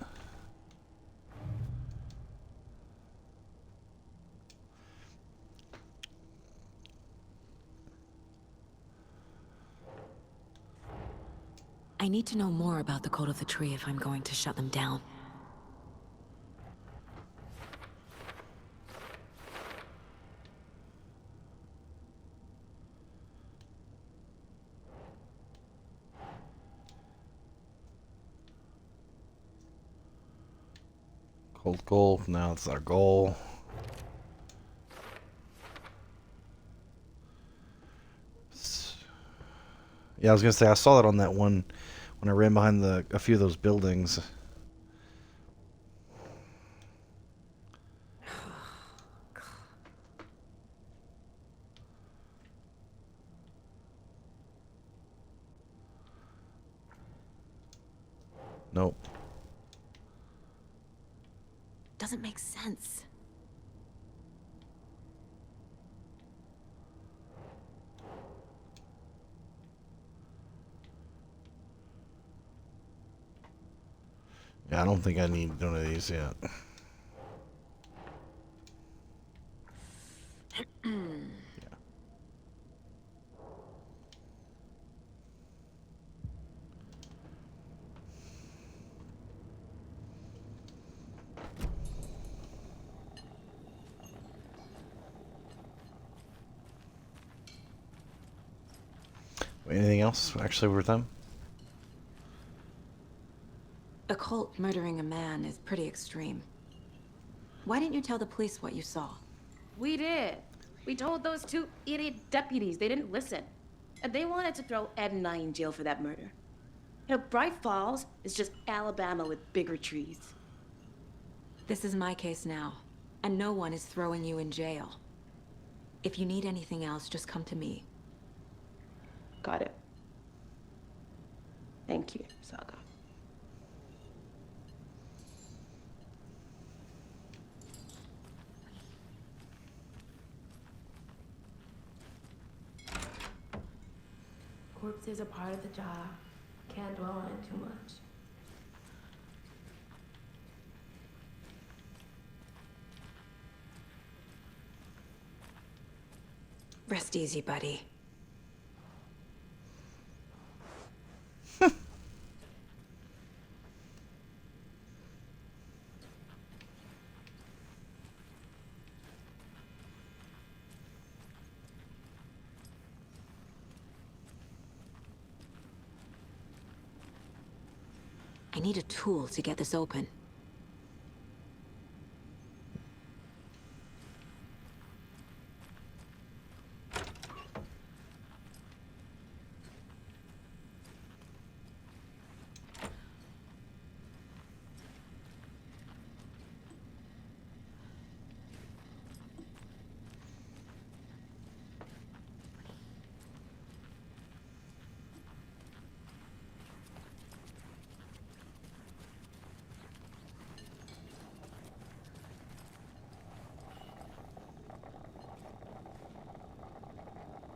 [SPEAKER 3] I need to know more about the Code of the Tree if I'm going to shut them down.
[SPEAKER 2] Cold gold. Now it's our goal. Yeah, I was gonna say I saw that on that one when I ran behind a few of those buildings. Nope.
[SPEAKER 3] Doesn't make sense.
[SPEAKER 2] Yeah, I don't think I need one of these yet. Anything else actually with them?
[SPEAKER 10] A cult murdering a man is pretty extreme. Why didn't you tell the police what you saw?
[SPEAKER 4] We did. We told those two idiot deputies. They didn't listen. And they wanted to throw Ed and I in jail for that murder. You know, Bright Falls is just Alabama with bigger trees.
[SPEAKER 10] This is my case now, and no one is throwing you in jail. If you need anything else, just come to me.
[SPEAKER 16] Got it. Thank you, Saga.
[SPEAKER 18] Corpses are part of the job. Can't dwell on it too much.
[SPEAKER 10] Rest easy, buddy. I need a tool to get this open.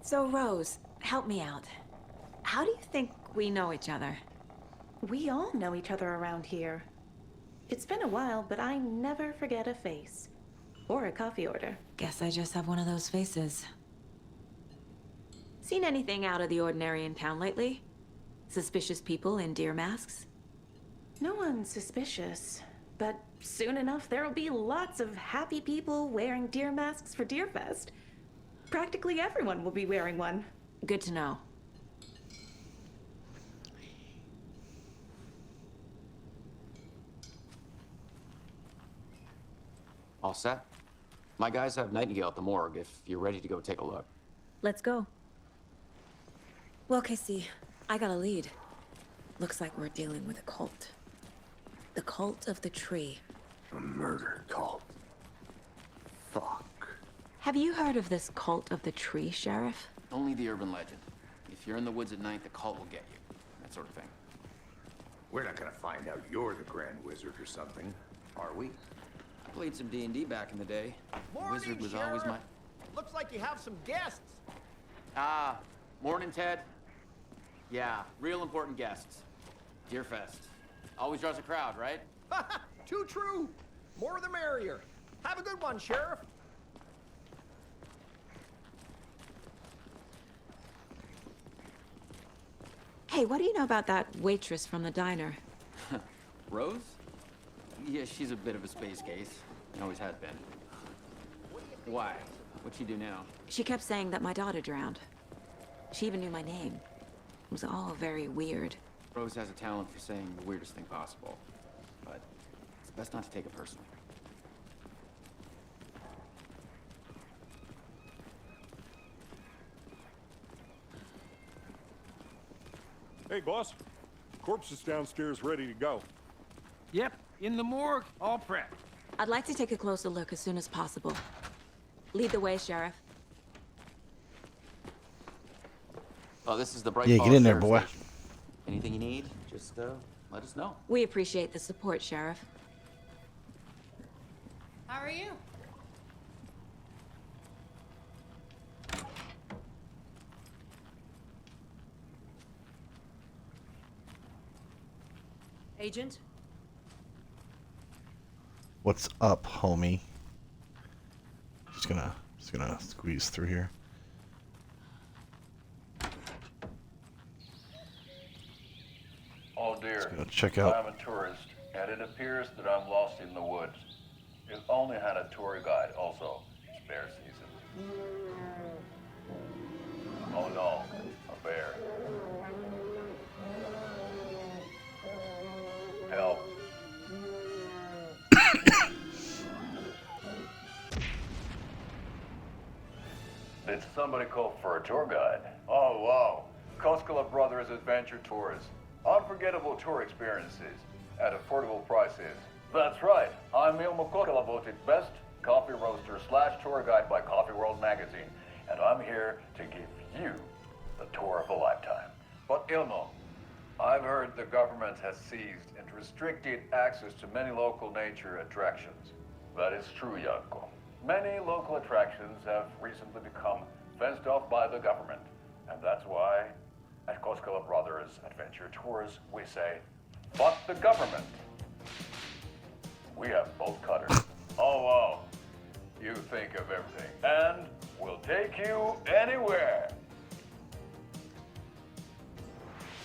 [SPEAKER 10] So, Rose, help me out. How do you think we know each other?
[SPEAKER 16] We all know each other around here. It's been a while, but I never forget a face. Or a coffee order.
[SPEAKER 10] Guess I just have one of those faces. Seen anything out of the ordinary in town lately? Suspicious people in deer masks?
[SPEAKER 16] No one's suspicious. But soon enough, there'll be lots of happy people wearing deer masks for Deerfest. Practically everyone will be wearing one.
[SPEAKER 10] Good to know.
[SPEAKER 14] All set? My guys have Nightingale at the morgue if you're ready to go take a look.
[SPEAKER 10] Let's go. Well, Casey, I got a lead. Looks like we're dealing with a cult. The cult of the tree.
[SPEAKER 5] A murder cult. Fuck.
[SPEAKER 10] Have you heard of this cult of the tree, Sheriff?
[SPEAKER 14] Only the urban legend. If you're in the woods at night, the cult will get you. That sort of thing.
[SPEAKER 5] We're not gonna find out you're the Grand Wizard or something, are we?
[SPEAKER 14] I played some D&D back in the day.
[SPEAKER 20] Morning,
[SPEAKER 14] Wizard was
[SPEAKER 20] Sheriff.
[SPEAKER 14] always my...
[SPEAKER 20] Looks like you have some guests.
[SPEAKER 14] Morning, Ted. Yeah, real important guests. Deerfest. Always draws a crowd, right?
[SPEAKER 20] Too true. More the merrier. Have a good one, Sheriff.
[SPEAKER 10] Hey, what do you know about that waitress from the diner?
[SPEAKER 14] Rose? Yeah, she's a bit of a space case. Always has been. Why? What'd she do now?
[SPEAKER 10] She kept saying that my daughter drowned. She even knew my name. It was all very weird.
[SPEAKER 14] Rose has a talent for saying the weirdest thing possible. But it's best not to take it personally.
[SPEAKER 6] Hey, boss. Corpse is downstairs ready to go.
[SPEAKER 8] Yep, in the morgue, all prepped.
[SPEAKER 10] I'd like to take a closer look as soon as possible. Lead the way, Sheriff.
[SPEAKER 14] Oh, this is the Bright
[SPEAKER 2] Yeah,
[SPEAKER 14] Falls
[SPEAKER 2] get in there,
[SPEAKER 14] Sheriff's
[SPEAKER 2] boy.
[SPEAKER 14] Station. Anything you need, just let us know.
[SPEAKER 10] We appreciate the support, Sheriff.
[SPEAKER 18] How are you?
[SPEAKER 11] Agent?
[SPEAKER 2] What's up, homie? Just gonna squeeze through here.
[SPEAKER 21] Oh dear.
[SPEAKER 2] Let's go check out.
[SPEAKER 21] I'm a tourist, and it appears that I'm lost in the woods. If only had a tour guide also. It's bear season. Oh no, a bear. somebody call for a tour guide. Oh, wow. Koskela Brothers Adventure Tours. Unforgettable tour experiences at affordable prices. That's right. I'm Ilmo Koskela, voted best coffee roaster / tour guide by Coffee World magazine. And I'm here to give you the tour of a lifetime. But Ilmo, I've heard the government has seized and restricted access to many local nature attractions. That is true, Janko. Many local attractions have recently become fenced off by the government. And that's why, at Koskela Brothers Adventure Tours, we say, fuck the government. We have bolt cutters. Oh, wow. You think of everything. And we'll take you anywhere.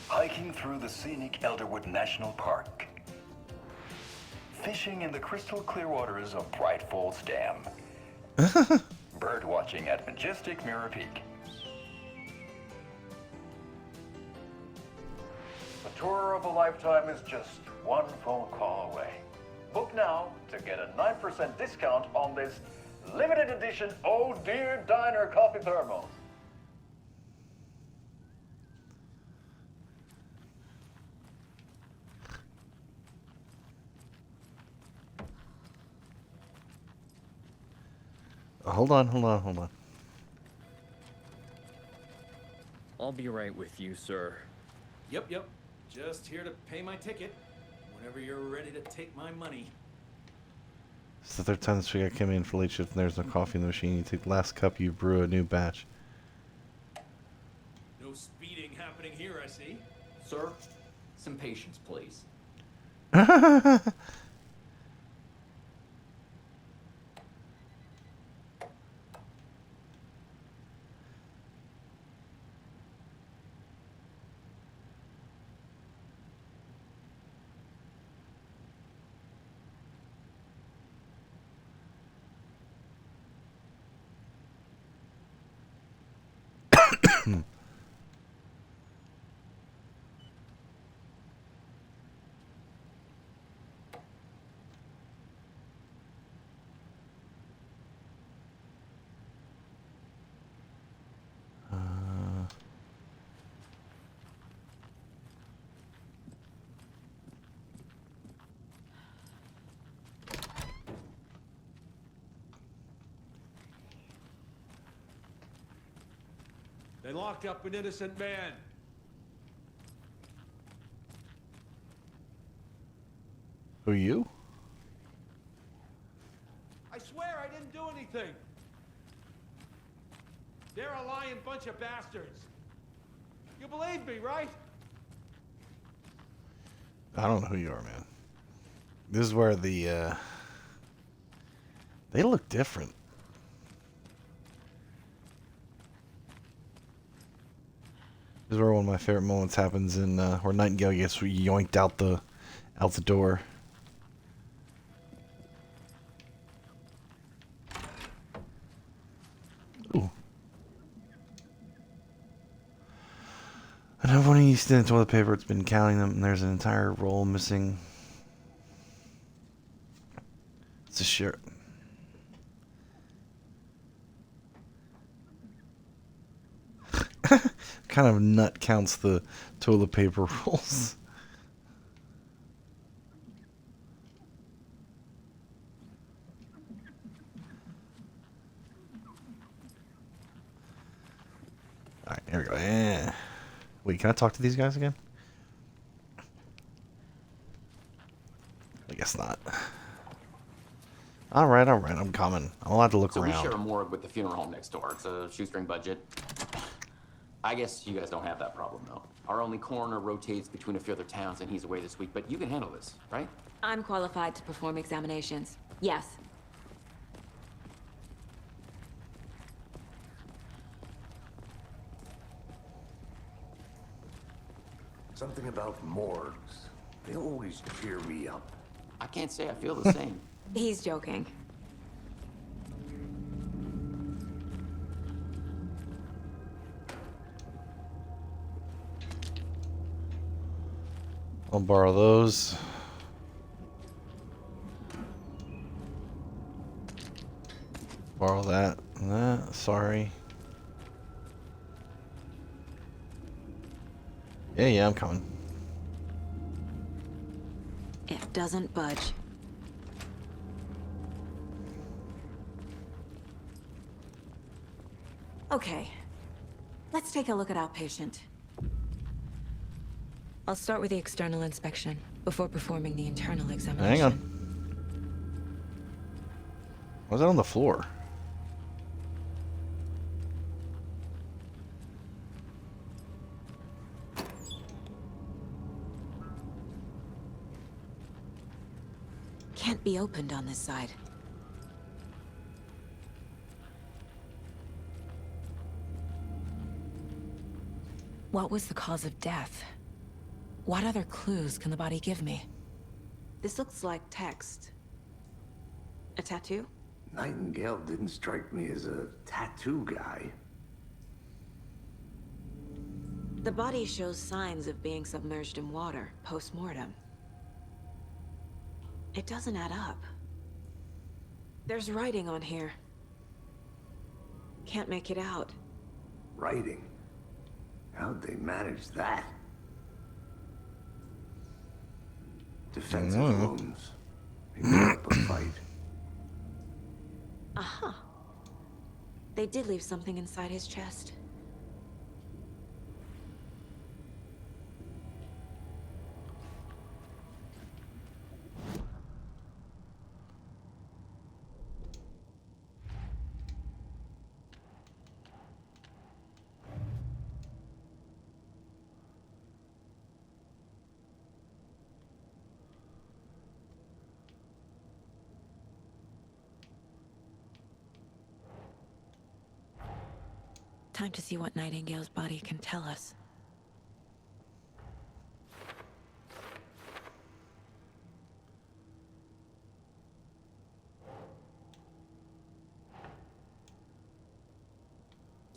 [SPEAKER 21] Hiking through the scenic Elderwood National Park. Fishing in the crystal clear waters of Bright Falls Dam. Bird watching at majestic Mirror Peak. The tour of a lifetime is just one phone call away. Book now to get a 9% discount on this limited edition Oh Dear Diner coffee thermos.
[SPEAKER 2] Hold on.
[SPEAKER 1] I'll be right with you, sir.
[SPEAKER 22] Yep. Just here to pay my ticket. Whenever you're ready to take my money.
[SPEAKER 2] It's the third time this week I came in for late shift and there's no coffee in the machine. You take the last cup, you brew a new batch.
[SPEAKER 22] No speeding happening here, I see.
[SPEAKER 1] Sir, some patience, please.
[SPEAKER 22] They locked up an innocent man.
[SPEAKER 2] Who, you?
[SPEAKER 22] I swear I didn't do anything. They're a lying bunch of bastards. You believe me, right?
[SPEAKER 2] I don't know who you are, man. This is where the, they look different. This is where one of my favorite moments happens in, where Nightingale gets yoinked out the door. Ooh. I know when you stand in toilet paper, it's been counting them, and there's an entire roll missing. It's a shirt. Kind of nut counts the toilet paper rolls. Alright, here we go. Yeah. Wait, can I talk to these guys again? I guess not. Alright, I'm coming. I'm allowed to look around.
[SPEAKER 14] So we share a morgue with the funeral home next door. It's a shoestring budget. I guess you guys don't have that problem, though. Our only coroner rotates between a few other towns, and he's away this week, but you can handle this, right?
[SPEAKER 10] I'm qualified to perform examinations. Yes.
[SPEAKER 5] Something about morgues. They always cheer me up.
[SPEAKER 14] I can't say I feel the same.
[SPEAKER 10] He's joking.
[SPEAKER 2] I'll borrow those. Borrow that and that. Sorry. Yeah, I'm coming.
[SPEAKER 10] It doesn't budge. Okay. Let's take a look at Outpatient. I'll start with the external inspection before performing the internal examination.
[SPEAKER 2] Hang on. Why was that on the floor?
[SPEAKER 10] Can't be opened on this side. What was the cause of death? What other clues can the body give me? This looks like text. A tattoo?
[SPEAKER 5] Nightingale didn't strike me as a tattoo guy.
[SPEAKER 10] The body shows signs of being submerged in water post-mortem. It doesn't add up. There's writing on here. Can't make it out.
[SPEAKER 5] Writing? How'd they manage that? Defensive wounds. Maybe up a fight.
[SPEAKER 10] Aha. They did leave something inside his chest. Time to see what Nightingale's body can tell us.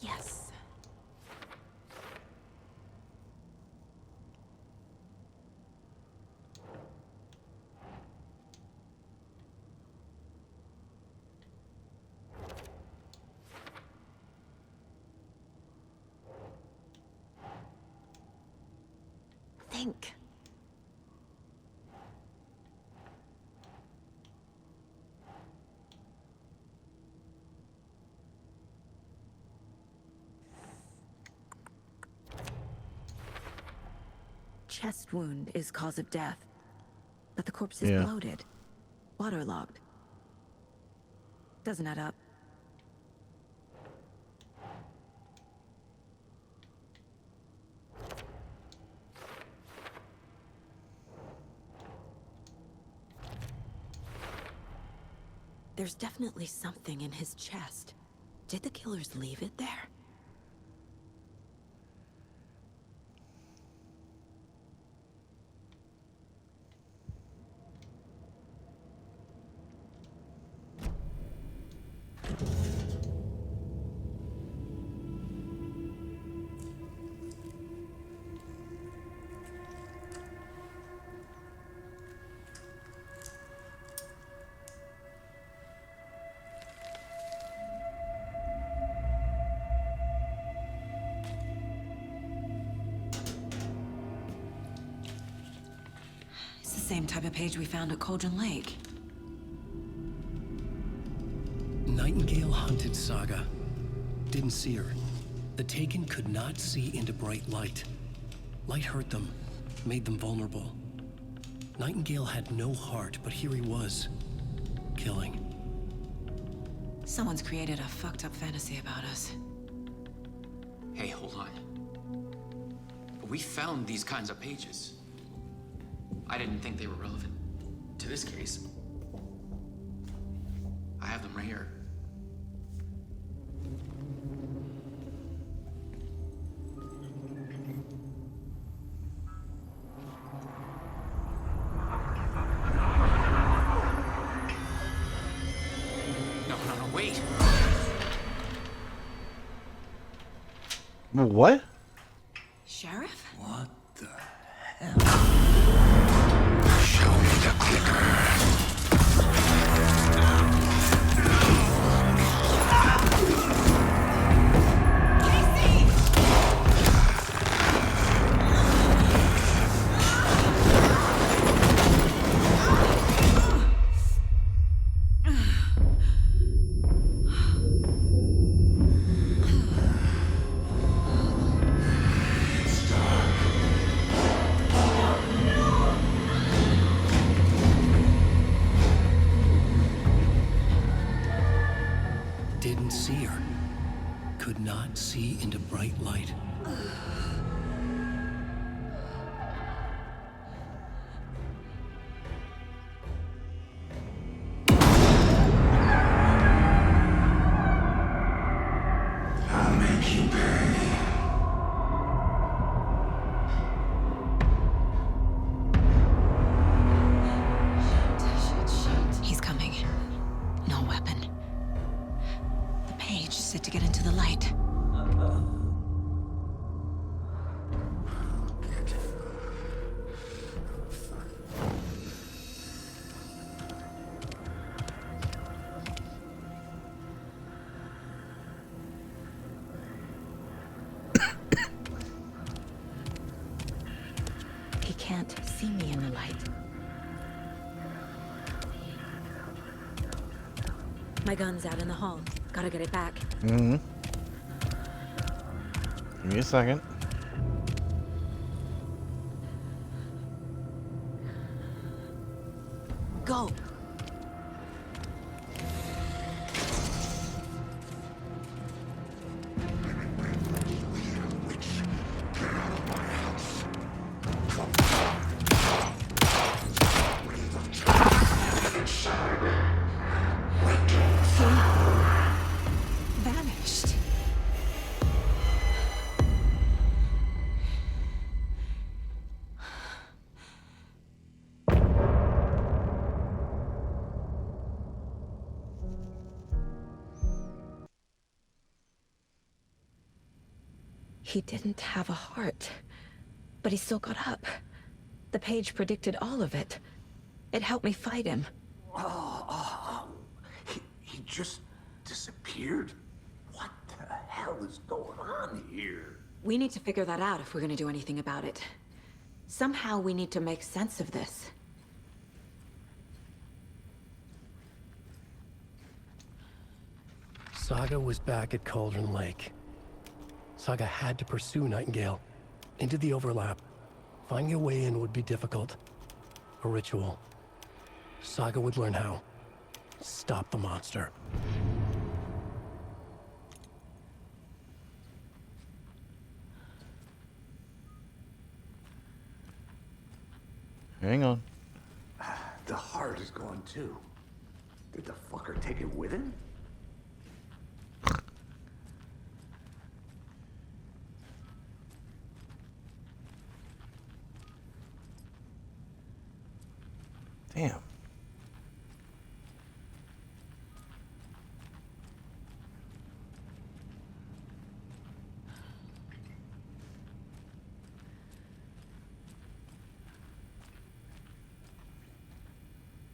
[SPEAKER 10] Yes. Think. Chest wound is cause of death, but the corpse is bloated, waterlogged. Doesn't add up. There's definitely something in his chest. Did the killers leave it there? Same type of page we found at Cauldron Lake.
[SPEAKER 7] Nightingale hunted Saga. Didn't see her. The Taken could not see into bright light. Light hurt them, made them vulnerable. Nightingale had no heart, but here he was, killing.
[SPEAKER 10] Someone's created a fucked up fantasy about us.
[SPEAKER 14] Hey, hold on. We found these kinds of pages. I didn't think they were relevant to this case. I have them right here. No, wait.
[SPEAKER 2] What?
[SPEAKER 10] Sheriff?
[SPEAKER 9] What the hell? Show me the clicker.
[SPEAKER 7] see into bright light.
[SPEAKER 9] I'll make you pay.
[SPEAKER 10] He's coming. No weapon. The page said to get into the light. He can't see me in the light. My gun's out in the hall. Gotta get it back.
[SPEAKER 2] Mm-hmm. Give me a second.
[SPEAKER 10] Go! Vanished. He didn't have a heart, but he still got up. The page predicted all of it. It helped me fight him.
[SPEAKER 5] He just disappeared? What the hell is going on here?
[SPEAKER 10] We need to figure that out if we're gonna do anything about it. Somehow we need to make sense of this.
[SPEAKER 7] Saga was back at Cauldron Lake. Saga had to pursue Nightingale into the overlap. Finding a way in would be difficult. A ritual. Saga would learn how. Stop the monster.
[SPEAKER 2] Hang on.
[SPEAKER 5] The heart is gone too. Did the fucker take it with him?
[SPEAKER 2] Damn.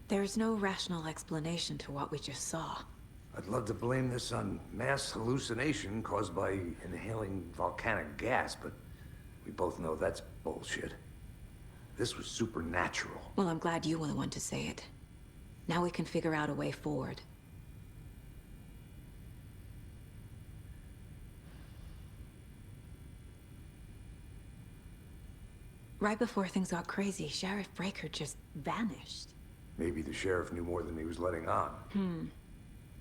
[SPEAKER 10] There's no rational explanation to what we just saw.
[SPEAKER 5] I'd love to blame this on mass hallucination caused by inhaling volcanic gas, but we both know that's bullshit. This was supernatural.
[SPEAKER 10] Well, I'm glad you were the one to say it. Now we can figure out a way forward. Right before things got crazy, Sheriff Breaker just vanished.
[SPEAKER 5] Maybe the sheriff knew more than he was letting on.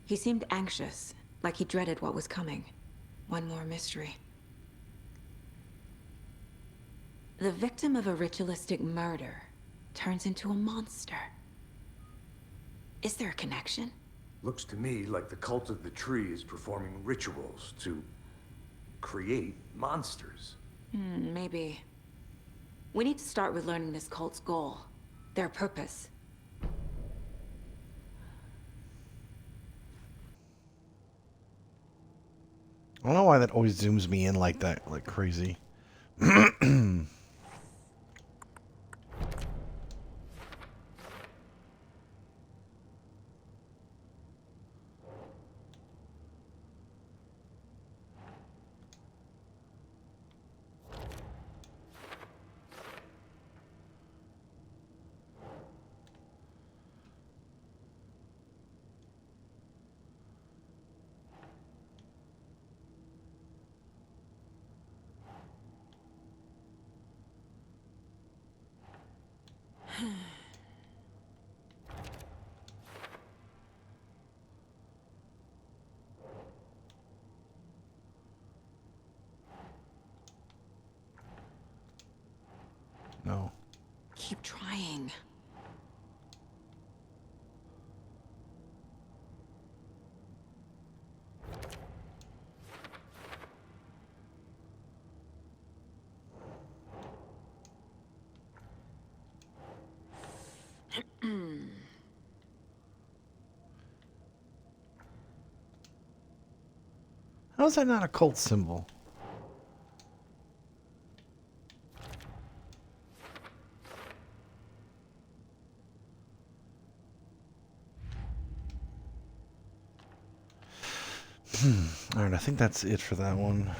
[SPEAKER 10] He seemed anxious, like he dreaded what was coming. One more mystery. The victim of a ritualistic murder turns into a monster. Is there a connection?
[SPEAKER 5] Looks to me like the cult of the tree is performing rituals to create monsters.
[SPEAKER 10] Maybe. We need to start with learning this cult's goal. Their purpose.
[SPEAKER 2] I don't know why that always zooms me in like that, like crazy. No.
[SPEAKER 10] Keep trying.
[SPEAKER 2] How is that not a cult symbol? Alright, I think that's it for that one.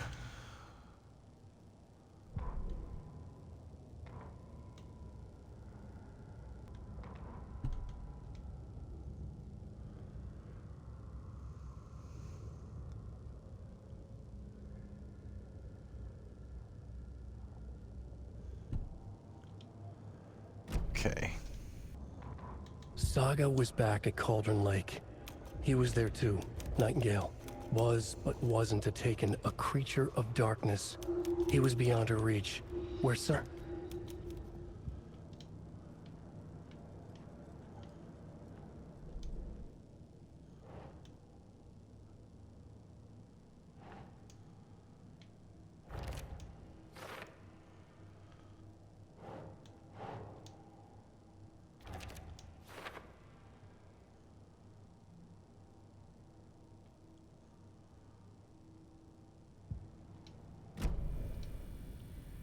[SPEAKER 2] Okay.
[SPEAKER 7] Saga was back at Cauldron Lake. He was there too. Nightingale. Was, but wasn't a Taken, a creature of darkness. He was beyond her reach. Where Sir...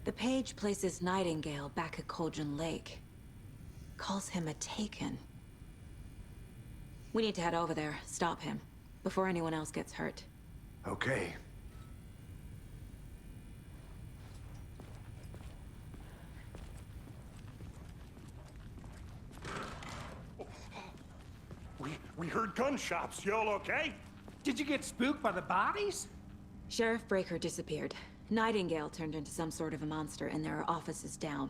[SPEAKER 10] The page places Nightingale back at Cauldron Lake. Calls him a Taken. We need to head over there, stop him, before anyone else gets hurt.
[SPEAKER 5] Okay.
[SPEAKER 6] We heard gunshots. Y'all okay?
[SPEAKER 8] Did you get spooked by the bodies?
[SPEAKER 10] Sheriff Breaker disappeared. Nightingale turned into some sort of a monster, and there are offices down.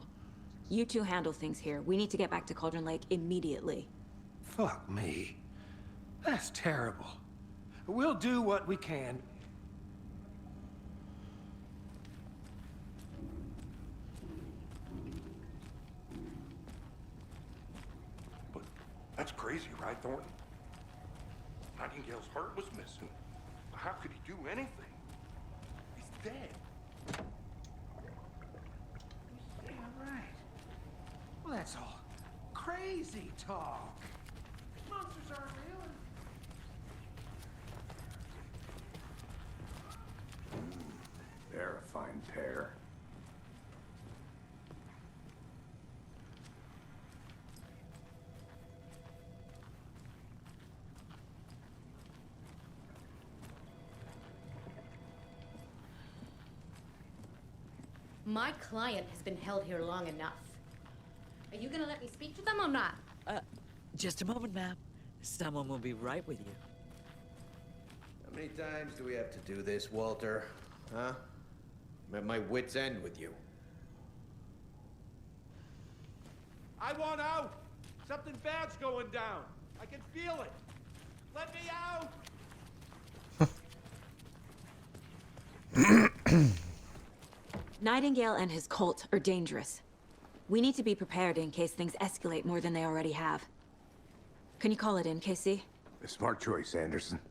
[SPEAKER 10] You two handle things here. We need to get back to Cauldron Lake immediately.
[SPEAKER 8] Fuck me. That's terrible. We'll do what we can.
[SPEAKER 6] But that's crazy, right, Thornton? Nightingale's heart was missing. How could he do anything? He's dead.
[SPEAKER 8] Yeah, right. Well, that's all crazy talk. Monsters aren't real.
[SPEAKER 5] They're a fine pair.
[SPEAKER 12] My client has been held here long enough. Are you gonna let me speak to them or not?
[SPEAKER 13] Just a moment, ma'am. Someone will be right with you.
[SPEAKER 23] How many times do we have to do this, Walter? Huh? I'm at my wit's end with you.
[SPEAKER 8] I want out! Something bad's going down. I can feel it. Let me out!
[SPEAKER 10] Nightingale and his cult are dangerous. We need to be prepared in case things escalate more than they already have. Can you call it in, Casey?
[SPEAKER 5] A smart choice, Anderson.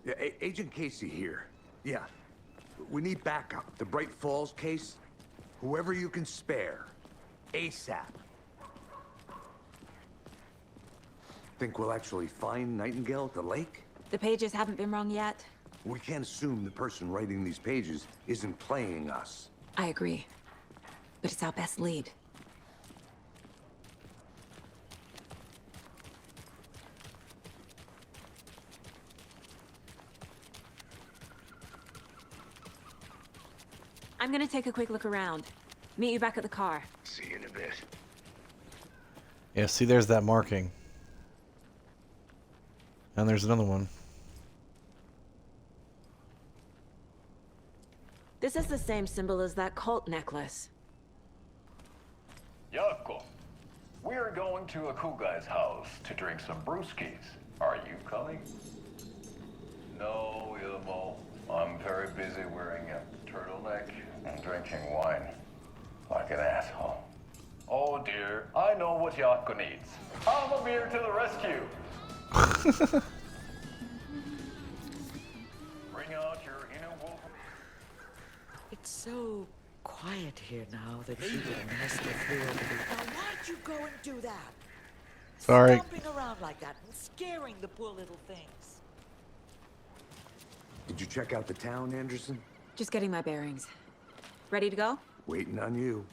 [SPEAKER 5] Yeah, Agent Casey here. Yeah. We need backup. The Bright Falls case. Whoever you can spare. ASAP. Think we'll actually find Nightingale at the lake?
[SPEAKER 10] The pages haven't been wrong yet.
[SPEAKER 5] We can't assume the person writing these pages isn't playing us.
[SPEAKER 10] I agree. But it's our best lead. I'm gonna take a quick look around. Meet you back at the car.
[SPEAKER 5] See you in a bit.
[SPEAKER 2] Yeah, see, there's that marking. And there's another one.
[SPEAKER 10] This is the same symbol as that cult necklace.
[SPEAKER 21] Yako, we're going to a cool guy's house to drink some brewskis. Are you coming? No, Ilmo. I'm very busy wearing a turtleneck and drinking wine like an asshole. Oh dear, I know what Yako needs. I'm a beer to the rescue. Bring out your inner wolf.
[SPEAKER 13] It's so quiet here now that you didn't ask the three over the... Now why'd you go and do that?
[SPEAKER 2] Sorry.
[SPEAKER 13] Stomping around like that and scaring the poor little things.
[SPEAKER 5] Did you check out the town, Anderson?
[SPEAKER 10] Just getting my bearings. Ready to go?
[SPEAKER 5] Waiting on you.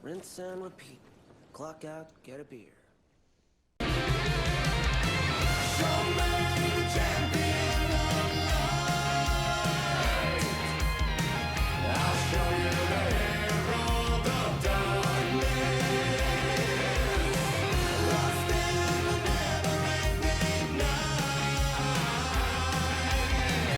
[SPEAKER 8] Rinse and repeat. Clock out, get a beer.
[SPEAKER 9] So many champions.